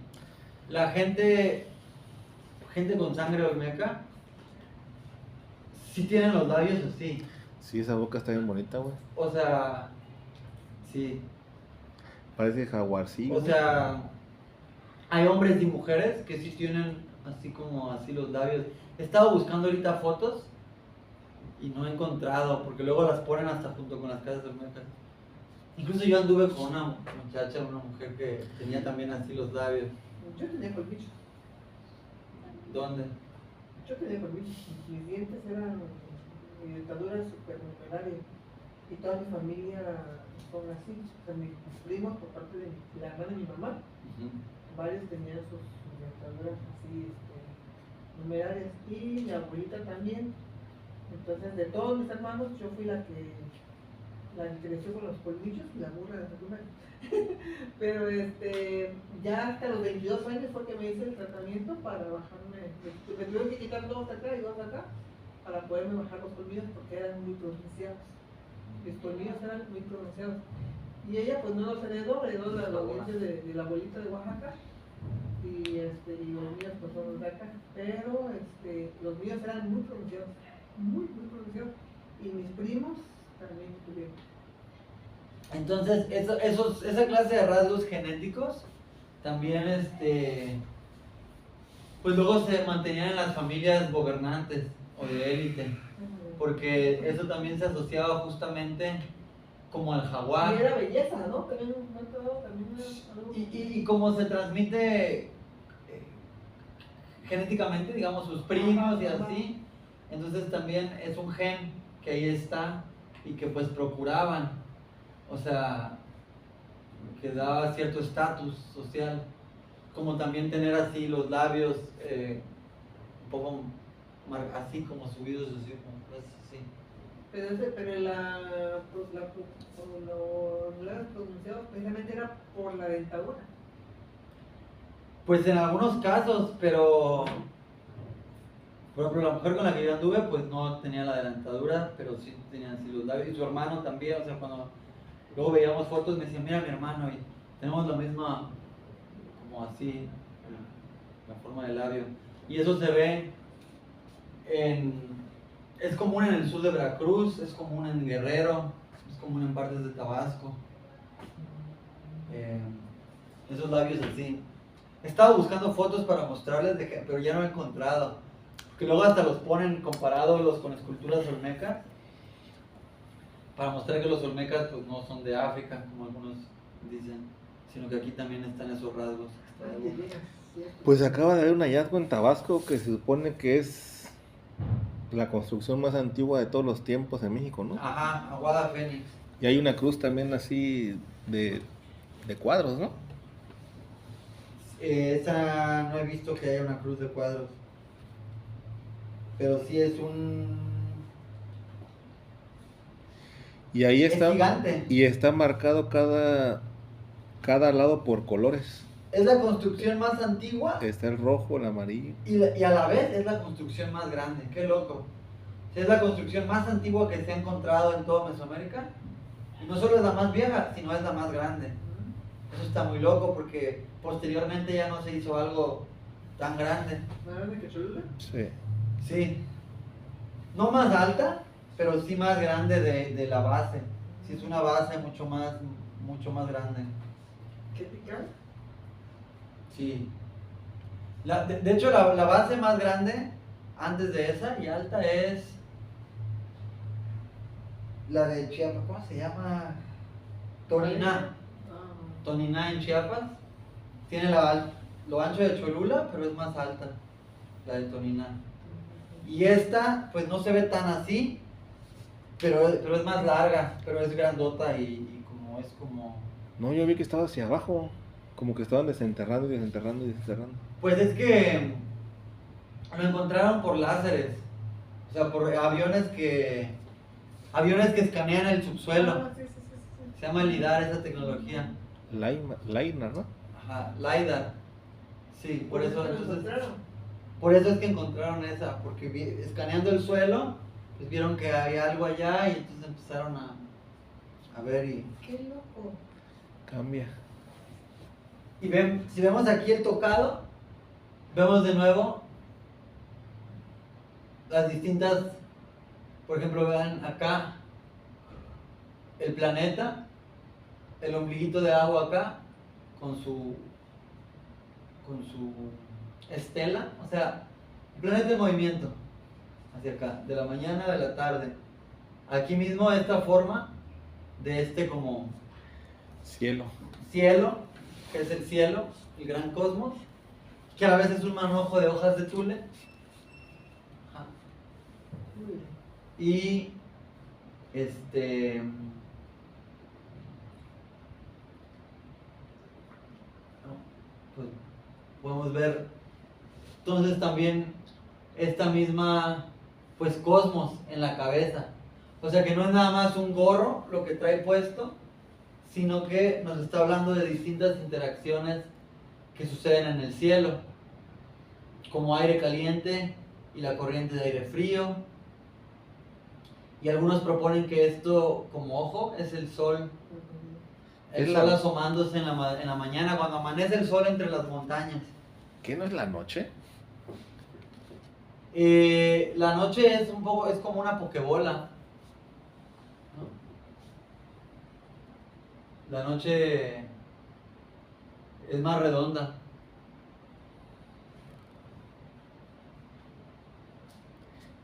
la gente con sangre olmeca, sí tienen los labios así. Sí, esa boca está bien bonita, güey. O sea, sí. Parece jaguarcillo. O sea, hay hombres y mujeres que sí tienen así como así los labios. He estado buscando ahorita fotos y no he encontrado, porque luego las ponen hasta junto con las casas olmecas. Incluso yo anduve con una muchacha, una mujer que tenía también así los labios. Yo tenía colmillos. ¿Dónde? Yo tenía colmillos. Mis dientes eran... Mi dentadura es súper numeraria. Y toda mi familia son así. O sea, mis primos por parte de la hermana de mi mamá, varios tenían sus dentaduras así numerarias. Y mi abuelita también. Entonces, de todos mis hermanos, yo fui la que creció con los colmillos y la burra de la secundaria. Pero ya hasta los 22 años fue que me hice el tratamiento para bajarme. Me tuvieron que quitar dos acá y dos acá para poderme bajar los colmillos porque eran muy pronunciados. Mis colmillos eran muy pronunciados. Y ella pues no los heredó de los dientes de la abuelita de Oaxaca. Y los míos pues son los de acá. Pero los míos eran muy pronunciados. Muy pronunciados. Y mis primos también tuvieron. Entonces, esa clase de rasgos genéticos también, pues luego se mantenían en las familias gobernantes o de élite, porque eso también se asociaba justamente como al jaguar. Y era belleza, ¿no? También Y como se transmite genéticamente, digamos, sus primos y así, entonces también es un gen que ahí está y que pues procuraban, o sea, que daba cierto estatus social, como también tener así los labios un poco así como subidos, así como así. Pero los labios pronunciados precisamente era por la dentadura. Pues en algunos casos, pero por ejemplo la mujer con la que yo anduve pues no tenía la dentadura, pero sí tenía así los labios, y su hermano también, o sea, cuando luego veíamos fotos me decían, mira mi hermano, y tenemos la misma, como así, la forma del labio, y eso se ve es común en el sur de Veracruz, es común en Guerrero, es común en partes de Tabasco, esos labios así. He estado buscando fotos para mostrarles, pero ya no he encontrado. Porque luego hasta los ponen comparados con esculturas olmecas, para mostrar que los olmecas pues, no son de África, como algunos dicen, sino que aquí también están esos rasgos. Pues acaba de haber un hallazgo en Tabasco que se supone que es la construcción más antigua de todos los tiempos en México, ¿no? Ajá, Aguada Fénix. Y hay una cruz también así de cuadros, ¿no? Esa no he visto que haya una cruz de cuadros. Pero sí es un... Y ahí Es está, gigante. y está marcado cada lado por colores. Es la construcción más antigua Está el rojo, el amarillo. y a la vez es la construcción más grande. Qué loco. Es la construcción más antigua que se ha encontrado en toda Mesoamérica. Y no solo es la más vieja, sino es la más grande. Eso está muy loco porque posteriormente ya no se hizo algo tan grande. ¿Más grande que Cholula? Sí. Sí. No más alta, pero sí más grande de la base. Sí es una base mucho más grande. ¿Qué picar? Sí. De hecho, la base más grande, antes de esa y alta, es la de Chiapas. ¿Cómo se llama? Toniná. Toniná en Chiapas. Tiene lo ancho de Cholula, pero es más alta, la de Toniná. Y esta, pues no se ve tan así, pero es más larga, pero es grandota y como es como... No, yo vi que estaba hacia abajo. Como que estaban desenterrando y desenterrando y desenterrando. Pues es que lo encontraron por láseres, o sea, por aviones que escanean el subsuelo. Ah, sí, sí, sí, sí. Se llama LIDAR esa tecnología. Laina, ¿no? Ajá, LIDAR. Sí, por eso lo entonces, encontraron. por eso es que encontraron esa, porque escaneando el suelo, pues vieron que había algo allá y entonces empezaron a ver y Qué loco. Cambia. si vemos aquí el tocado, vemos de nuevo las distintas, por ejemplo, vean acá el planeta, el ombliguito de agua acá, con su estela, o sea, el planeta en movimiento, hacia acá, de la mañana a la tarde. Aquí mismo esta forma de este como Cielo. cielo, que es el cielo, el gran cosmos, que a la vez es un manojo de hojas de tule. Ajá. Muy bien. Y pues podemos ver entonces también esta misma pues cosmos en la cabeza. O sea que no es nada más un gorro lo que trae puesto, sino que nos está hablando de distintas interacciones que suceden en el cielo, como aire caliente y la corriente de aire frío. Y algunos proponen que esto, como ojo, es el sol. El Es sol la- asomándose en la mañana, cuando amanece el sol entre las montañas. ¿Qué no es la noche? La noche es como una pokebola, ¿no? La noche es más redonda.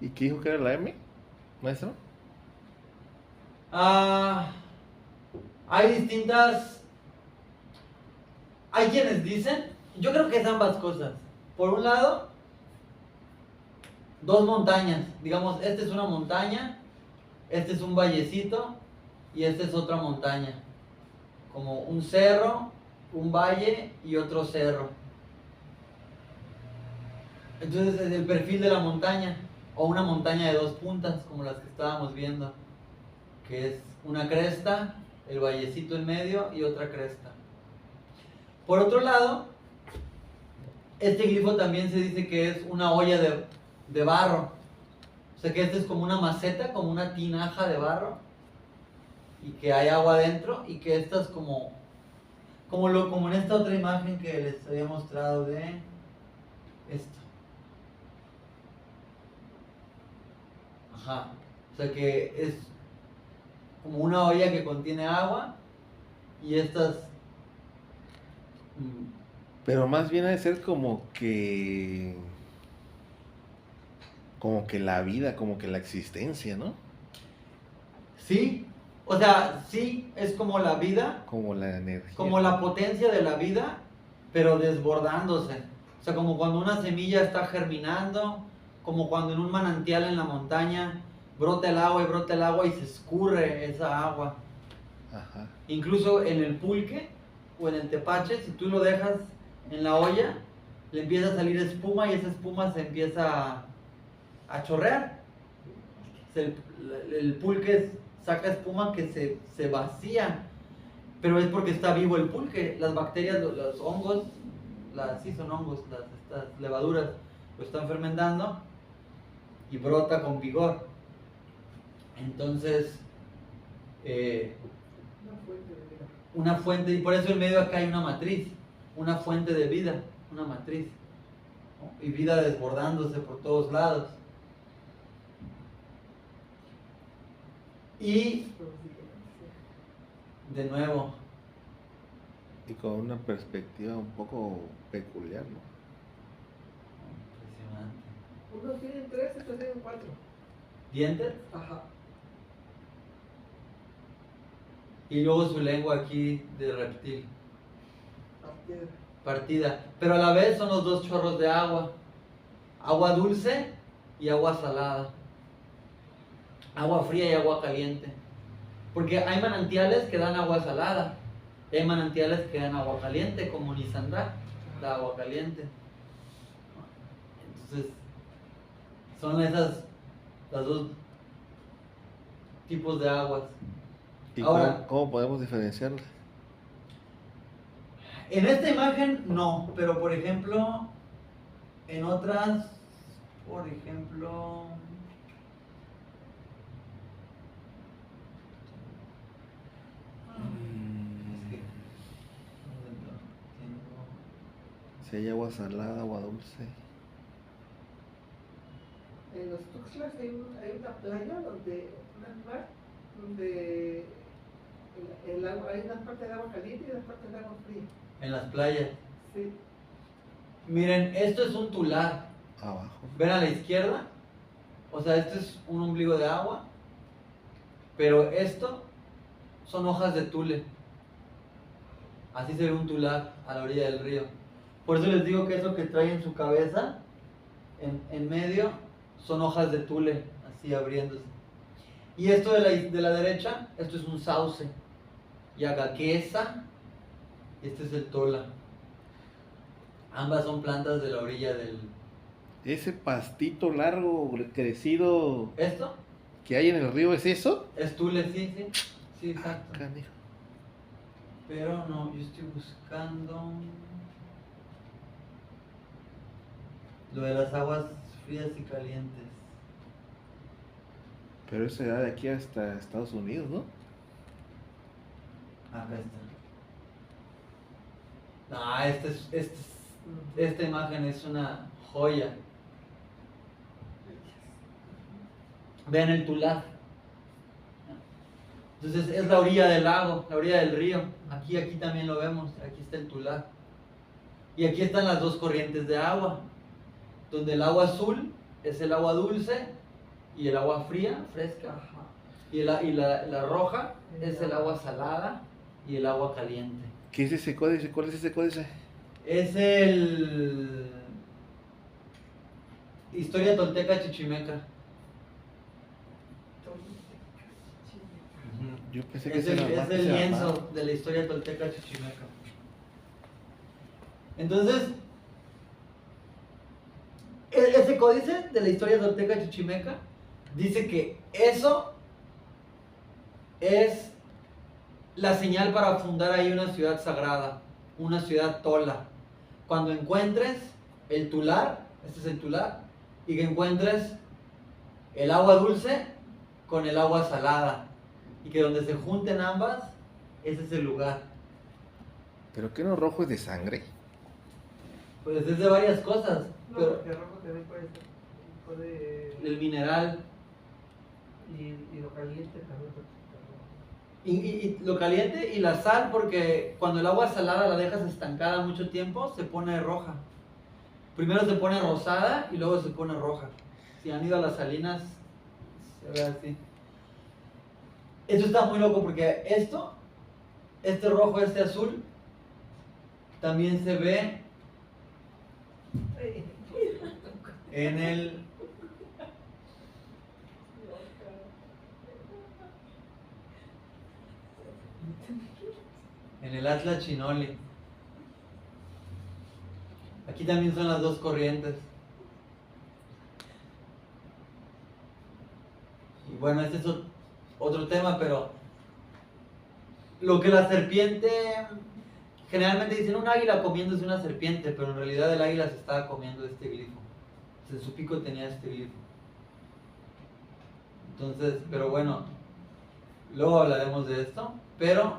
¿Y qué dijo que era la M, maestro? Hay distintas... Hay quienes dicen, yo creo que es ambas cosas. Por un lado, dos montañas. Digamos, esta es una montaña, este es un vallecito y esta es otra montaña. Como un cerro, un valle y otro cerro. Entonces es el perfil de la montaña, o una montaña de dos puntas, como las que estábamos viendo, que es una cresta, el vallecito en medio y otra cresta. Por otro lado, este glifo también se dice que es una olla de barro. O sea que este es como una maceta, como una tinaja de barro, y que hay agua adentro, y que esta es como en esta otra imagen que les había mostrado de esto. Ajá. O sea que es como una olla que contiene agua y estas... Pero más bien ha de ser como que la vida, como que la existencia, ¿no? Sí, O sea, sí, es como la vida, Como la energía. como la potencia de la vida, pero desbordándose. O sea, como cuando una semilla está germinando, como cuando en un manantial en la montaña brota el agua y se escurre esa agua. Ajá. Incluso en el pulque o en el tepache, si tú lo dejas en la olla, le empieza a salir espuma y esa espuma se empieza a chorrear. El pulque saca espuma que se vacía, pero es porque está vivo el pulque. Las bacterias, los hongos, sí son hongos, estas levaduras lo están fermentando y brota con vigor. Entonces, una fuente, y por eso en medio acá hay una matriz, una fuente de vida, una matriz, ¿no? Y vida desbordándose por todos lados. Y de nuevo, Y con una perspectiva un poco peculiar, ¿no? impresionante. Unos tienen 3, otros tienen 4. Dientes Ajá. y luego su lengua aquí de reptil, A piedra. partida, pero a la vez son los dos chorros de agua, agua dulce y agua salada, agua fría y agua caliente, porque hay manantiales que dan agua salada, y hay manantiales que dan agua caliente, como Nisandá da agua caliente. Entonces, son esas las dos tipos de aguas. ¿Y Ahora, cómo podemos diferenciarlas? en esta imagen no, pero por ejemplo, en otras, por ejemplo, es que, Si hay agua salada, agua dulce. En los Tuxtlas hay una playa donde, una mar, donde el agua, hay una parte de agua caliente y una parte de agua fría. en las playas. Sí. Miren, esto es un tular. Abajo. ¿Ven a la izquierda? O sea, esto es un ombligo de agua, pero esto son hojas de tule. Así se ve un tular a la orilla del río. Por eso les digo que eso que trae en su cabeza, en medio, son hojas de tule, así abriéndose. Y esto de la derecha, esto es un sauce. Y agaquesa, este es el tola. Ambas son plantas de la orilla del... Ese pastito largo, crecido ¿Esto? que hay en el río, ¿es eso? Es tule, sí, sí. Sí, exacto. Canijo. Pero no, yo estoy buscando lo de las aguas frías y calientes. Pero eso da de aquí hasta Estados Unidos, ¿no? Acá está. No, esta imagen es una joya. Vean el tular. Entonces es la orilla del lago, la orilla del río. Aquí también lo vemos. Aquí está el tular. Y aquí están las dos corrientes de agua. Donde el agua azul es el agua dulce y el agua fría, fresca. Y la roja es el agua salada y el agua caliente. ¿Qué es ese códice? ¿Cuál es ese códice? Es el Historia Tolteca Chichimeca. Yo pensé que Es el era lienzo de la Historia Tolteca Chichimeca. Entonces, ese códice de la Historia Tolteca Chichimeca dice que eso es la señal para fundar ahí una ciudad sagrada, una ciudad tola. Cuando encuentres el tular, este es el tular, y que encuentres el agua dulce con el agua salada, y que donde se junten ambas, ese es el lugar. ¿Pero qué no rojo es de sangre? Pues es de varias cosas, No, pero porque rojo también puede el mineral y lo caliente también. y lo caliente y la sal, porque cuando el agua salada la dejas estancada mucho tiempo, se pone roja. Primero se pone rosada y luego se pone roja. Si han ido a las salinas, se ve así. Eso está muy loco porque este rojo, este azul, también se ve en el Atlas Chinoli. Aquí también son las dos corrientes. Y bueno, este es otro tema, pero lo que la serpiente, generalmente dicen un águila comiéndose una serpiente, pero en realidad el águila se estaba comiendo este glifo. En su pico tenía este glifo. Entonces, pero bueno, luego hablaremos de esto, pero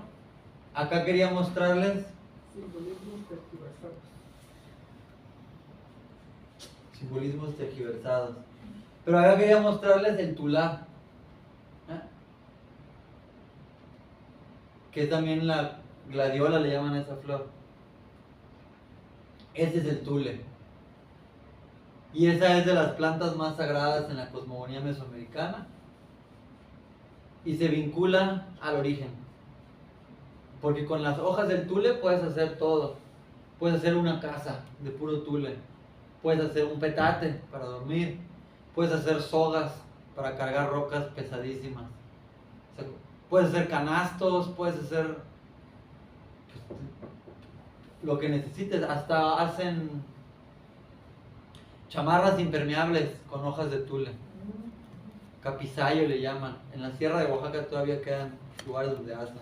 acá quería mostrarles simbolismos tergiversados. Pero acá quería mostrarles el tulá, que también la gladiola le llaman a esa flor. Ese es el tule. Y esa es de las plantas más sagradas en la cosmogonía mesoamericana. Y se vincula al origen. Porque con las hojas del tule puedes hacer todo. Puedes hacer una casa de puro tule. Puedes hacer un petate para dormir. Puedes hacer sogas para cargar rocas pesadísimas. O sea, puedes hacer canastos, puedes hacer pues, lo que necesites. Hasta hacen chamarras impermeables con hojas de tule. Capizayo le llaman. En la sierra de Oaxaca todavía quedan lugares donde hacen.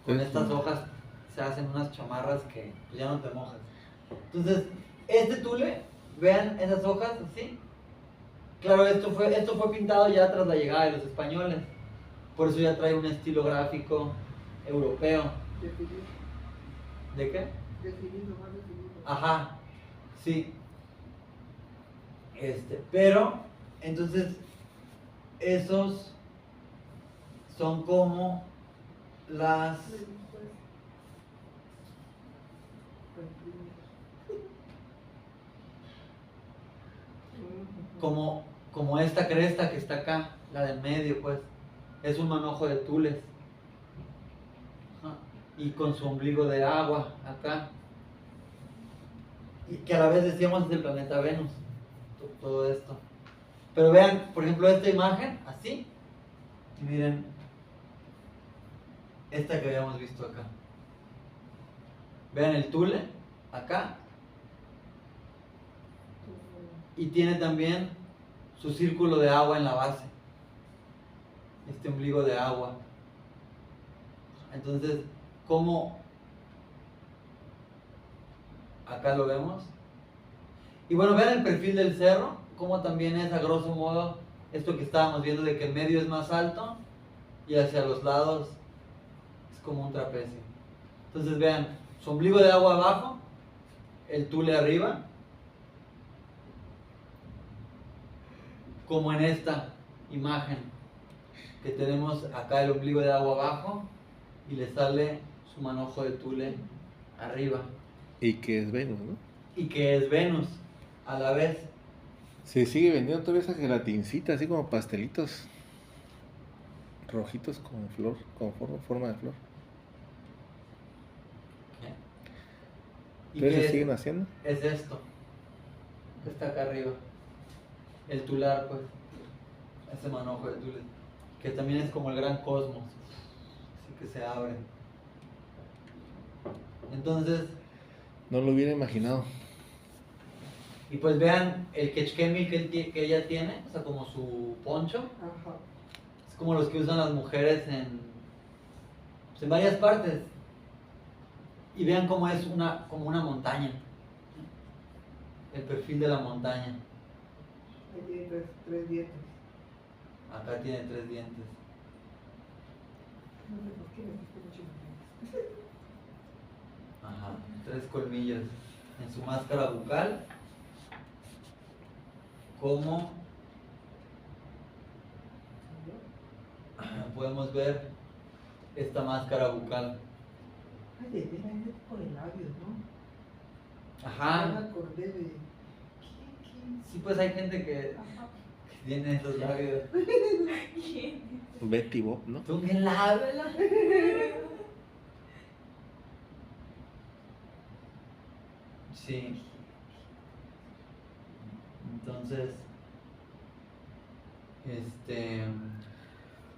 Con estas hojas se hacen unas chamarras que pues, ya no te mojas. Entonces, este tule, vean esas hojas así. Claro, esto fue pintado ya tras la llegada de los españoles. Por eso ya trae un estilo gráfico europeo. Definido. ¿De qué? Definido, más definido. Ajá, sí. Pero, entonces, esos son como las... Como esta cresta que está acá, la del medio, pues, es un manojo de tules. Ajá. Y con su ombligo de agua acá. Y que a la vez decíamos es el planeta Venus. Todo esto. Pero vean, por ejemplo, esta imagen, así. Y miren, esta que habíamos visto acá. Vean el tule, acá. Y tiene también su círculo de agua en la base. Este ombligo de agua. Entonces, ¿cómo? Acá lo vemos. Y bueno, vean el perfil del cerro, como también es a grosso modo esto que estábamos viendo de que el medio es más alto y hacia los lados es como un trapecio. Entonces vean, su ombligo de agua abajo, el tule arriba, como en esta imagen que tenemos acá el ombligo de agua abajo y le sale su manojo de tule arriba. Y que es Venus, ¿no? Y que es Venus a la vez. Se sigue vendiendo todavía esa gelatincita, así como pastelitos rojitos con flor, con forma de flor. ¿Y ¿Ustedes qué se siguen haciendo? es esto? Que está acá arriba. El tular, pues. Ese manojo de tule. Que también es como el gran cosmos. Así que se abre. Entonces, No lo hubiera imaginado. y pues vean el quechquemil que ella tiene, o sea, como su poncho. Ajá. Es como los que usan las mujeres pues en varias partes. Y vean cómo es como una montaña. El perfil de la montaña. Ahí tiene tres dientes. Acá tiene 3 dientes. No sé por qué me gustan mucho los dientes. Ajá, 3 colmillos. En su máscara bucal. Como podemos ver esta máscara bucal. Ay, de veras, ese tipo de labios, ¿no? Ya me Ajá. acordé de... Sí, pues hay gente que Ajá. tiene esos labios. Betty Bob, ¿no? Tú me lábela. Sí. Entonces,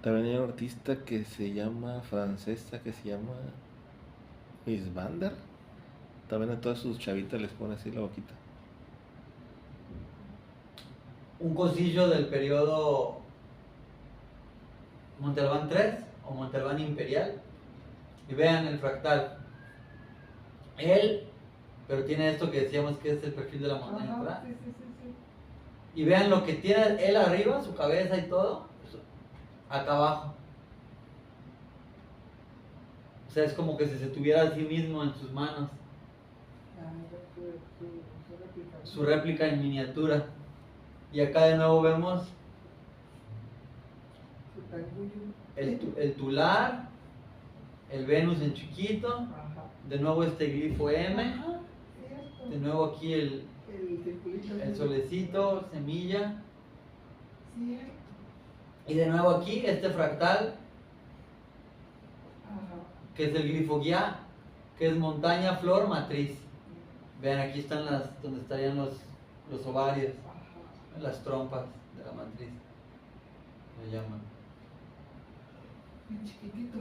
También hay un artista que se llama, francesa, que se llama Miss Vander. También a todas sus chavitas les pone así la boquita. un cosillo del periodo Montalbán 3 o Montalbán Imperial. Y vean el fractal. Él, pero tiene esto que decíamos que es el perfil de la montaña atrás. Sí, sí, sí, sí. Y vean lo que tiene él arriba, su cabeza y todo, acá abajo. O sea, es como que si se tuviera a sí mismo en sus manos. Su réplica en miniatura. Y acá de nuevo vemos el tular, el Venus en chiquito, Ajá. de nuevo este glifo M, Ajá, cierto. de nuevo aquí el circulito. solecito, semilla, Cierto. y de nuevo aquí este fractal, Ajá. que es el glifo guía, que es montaña, flor, matriz. Vean, aquí están donde estarían los ovarios, Ajá. las trompas de la matriz, le llaman. Bien chiquitito.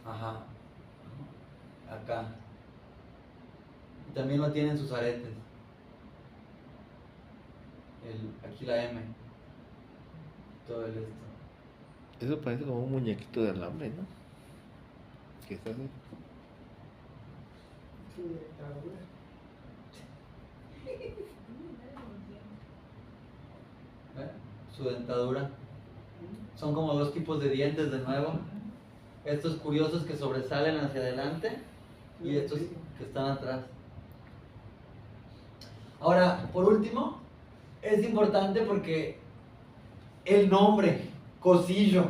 Ajá. Acá. Y también lo tienen sus aretes. Aquí la M. Todo el esto. Eso parece como un muñequito de alambre, ¿no? Que está así. Su dentadura. ¿Ve? Su dentadura. Son como dos tipos de dientes de nuevo. Estos curiosos que sobresalen hacia adelante y estos que están atrás. Ahora, por último, es importante porque el nombre, Cosillo.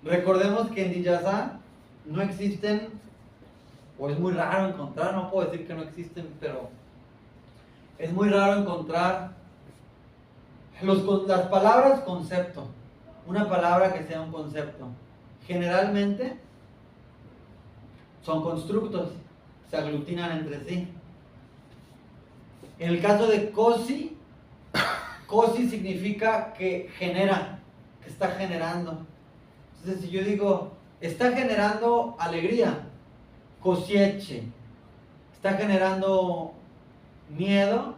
Recordemos que en Diyasá no existen, o es muy raro encontrar, no puedo decir que no existen, pero es muy raro encontrar las palabras concepto. Una palabra que sea un concepto. Generalmente son constructos, se aglutinan entre sí. En el caso de cosi, cosi significa que genera, que está generando. Entonces, si yo digo, está generando alegría, cosieche, está generando miedo,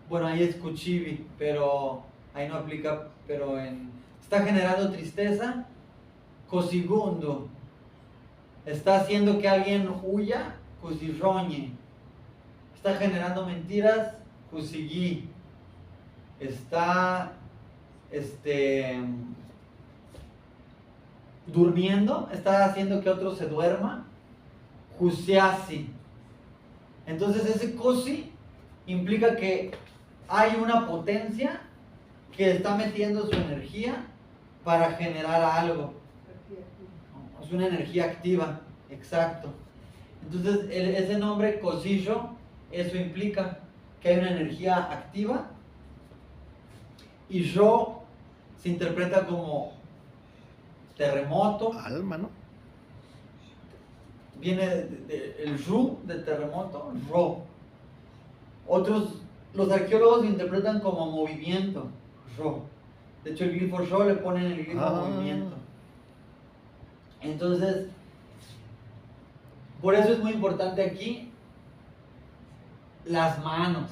bueno, ahí es cuchibi, pero ahí no aplica, pero está generando tristeza, cosigundo, está haciendo que alguien huya, cosirroñe, está generando mentiras, cusigui, está durmiendo, está haciendo que otro se duerma, jusiasi. Entonces ese cosi implica que hay una potencia que está metiendo su energía para generar algo. Es una energía activa, exacto. Entonces ese nombre cosillo, eso implica que hay una energía activa, y yo se interpreta como terremoto. Alma, ¿no? Viene el ru de terremoto, ro. Los arqueólogos lo interpretan como movimiento, ro. De hecho el glifo ro le ponen el glifo movimiento. Entonces, por eso es muy importante aquí las manos.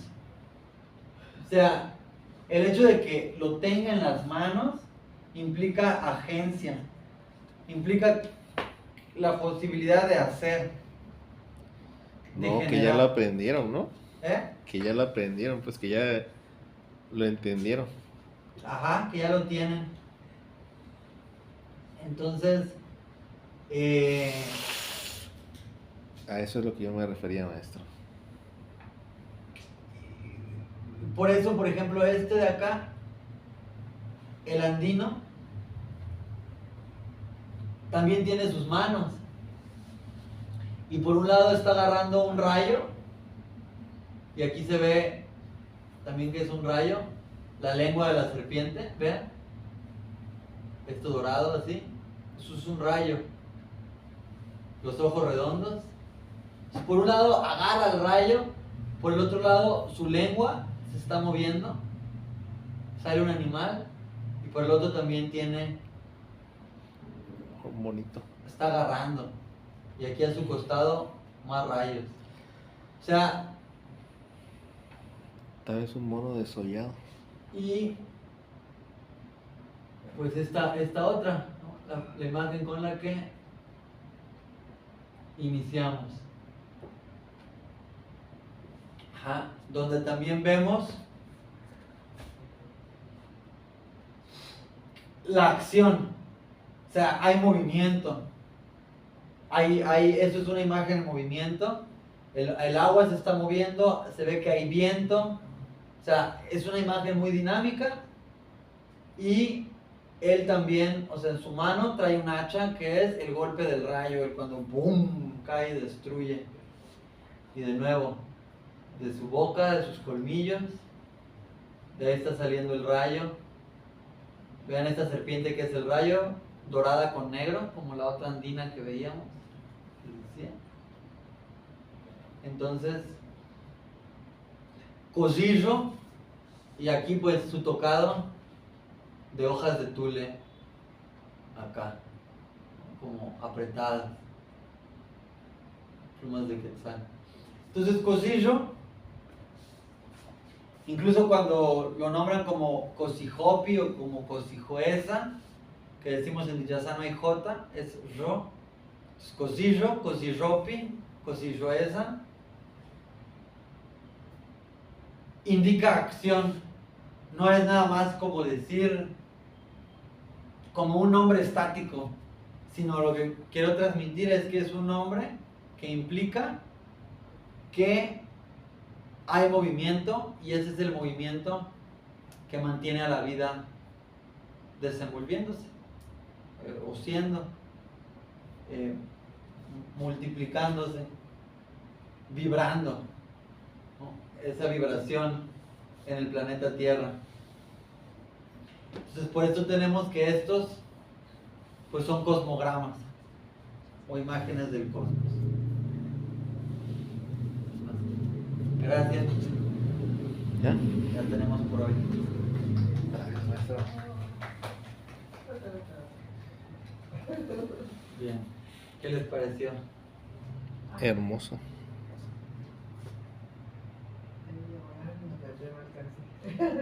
O sea, el hecho de que lo tenga en las manos implica agencia, implica la posibilidad de hacer. No, que ya lo aprendieron, ¿no? ¿Eh? Que ya lo aprendieron, pues que ya lo entendieron. Ajá, que ya lo tienen. Entonces, A eso es lo que yo me refería, maestro. por eso, por ejemplo, este de acá, el andino, también tiene sus manos. Y por un lado está agarrando un rayo, y aquí se ve también que es un rayo, la lengua de la serpiente, vean. esto dorado así, eso es un rayo. Los ojos redondos. Por un lado agarra el rayo, por el otro lado su lengua se está moviendo, sale un animal, y por el otro también tiene, Bonito. está agarrando, y aquí a su costado más rayos. O sea, Tal vez un mono desollado. y pues esta otra, ¿no? La imagen con la que iniciamos. Ajá, donde también vemos la acción, o sea, hay movimiento, eso es una imagen en movimiento, el agua se está moviendo, se ve que hay viento, o sea, es una imagen muy dinámica, y él también, o sea, en su mano trae un hacha que es el golpe del rayo, el cuando boom cae y destruye, y de nuevo, de su boca, de sus colmillos, de ahí está saliendo el rayo. Vean esta serpiente que es el rayo, dorada con negro, como la otra andina que veíamos. ¿Sí? Entonces, cosillo, y aquí pues su tocado de hojas de tule, acá, como apretadas, plumas de quetzal. Entonces, cosillo, incluso cuando lo nombran como Cosijopi o como Cosijoesa, que decimos en Dichasá no hay J, es Ro. Cosillo, Cosijopi, Cosijoesa, indica acción. No es nada más como decir, como un nombre estático, sino lo que quiero transmitir es que es un nombre que implica que hay movimiento, y ese es el movimiento que mantiene a la vida desenvolviéndose o siendo, multiplicándose, vibrando, ¿no? Esa vibración en el planeta Tierra. Entonces por eso tenemos que estos pues son cosmogramas o imágenes del cosmos. Gracias. ¿Ya? Ya tenemos por hoy. Gracias, maestro. Bien. ¿Qué les pareció? Hermoso. Ay, no, no, no, no, no, no, no, no.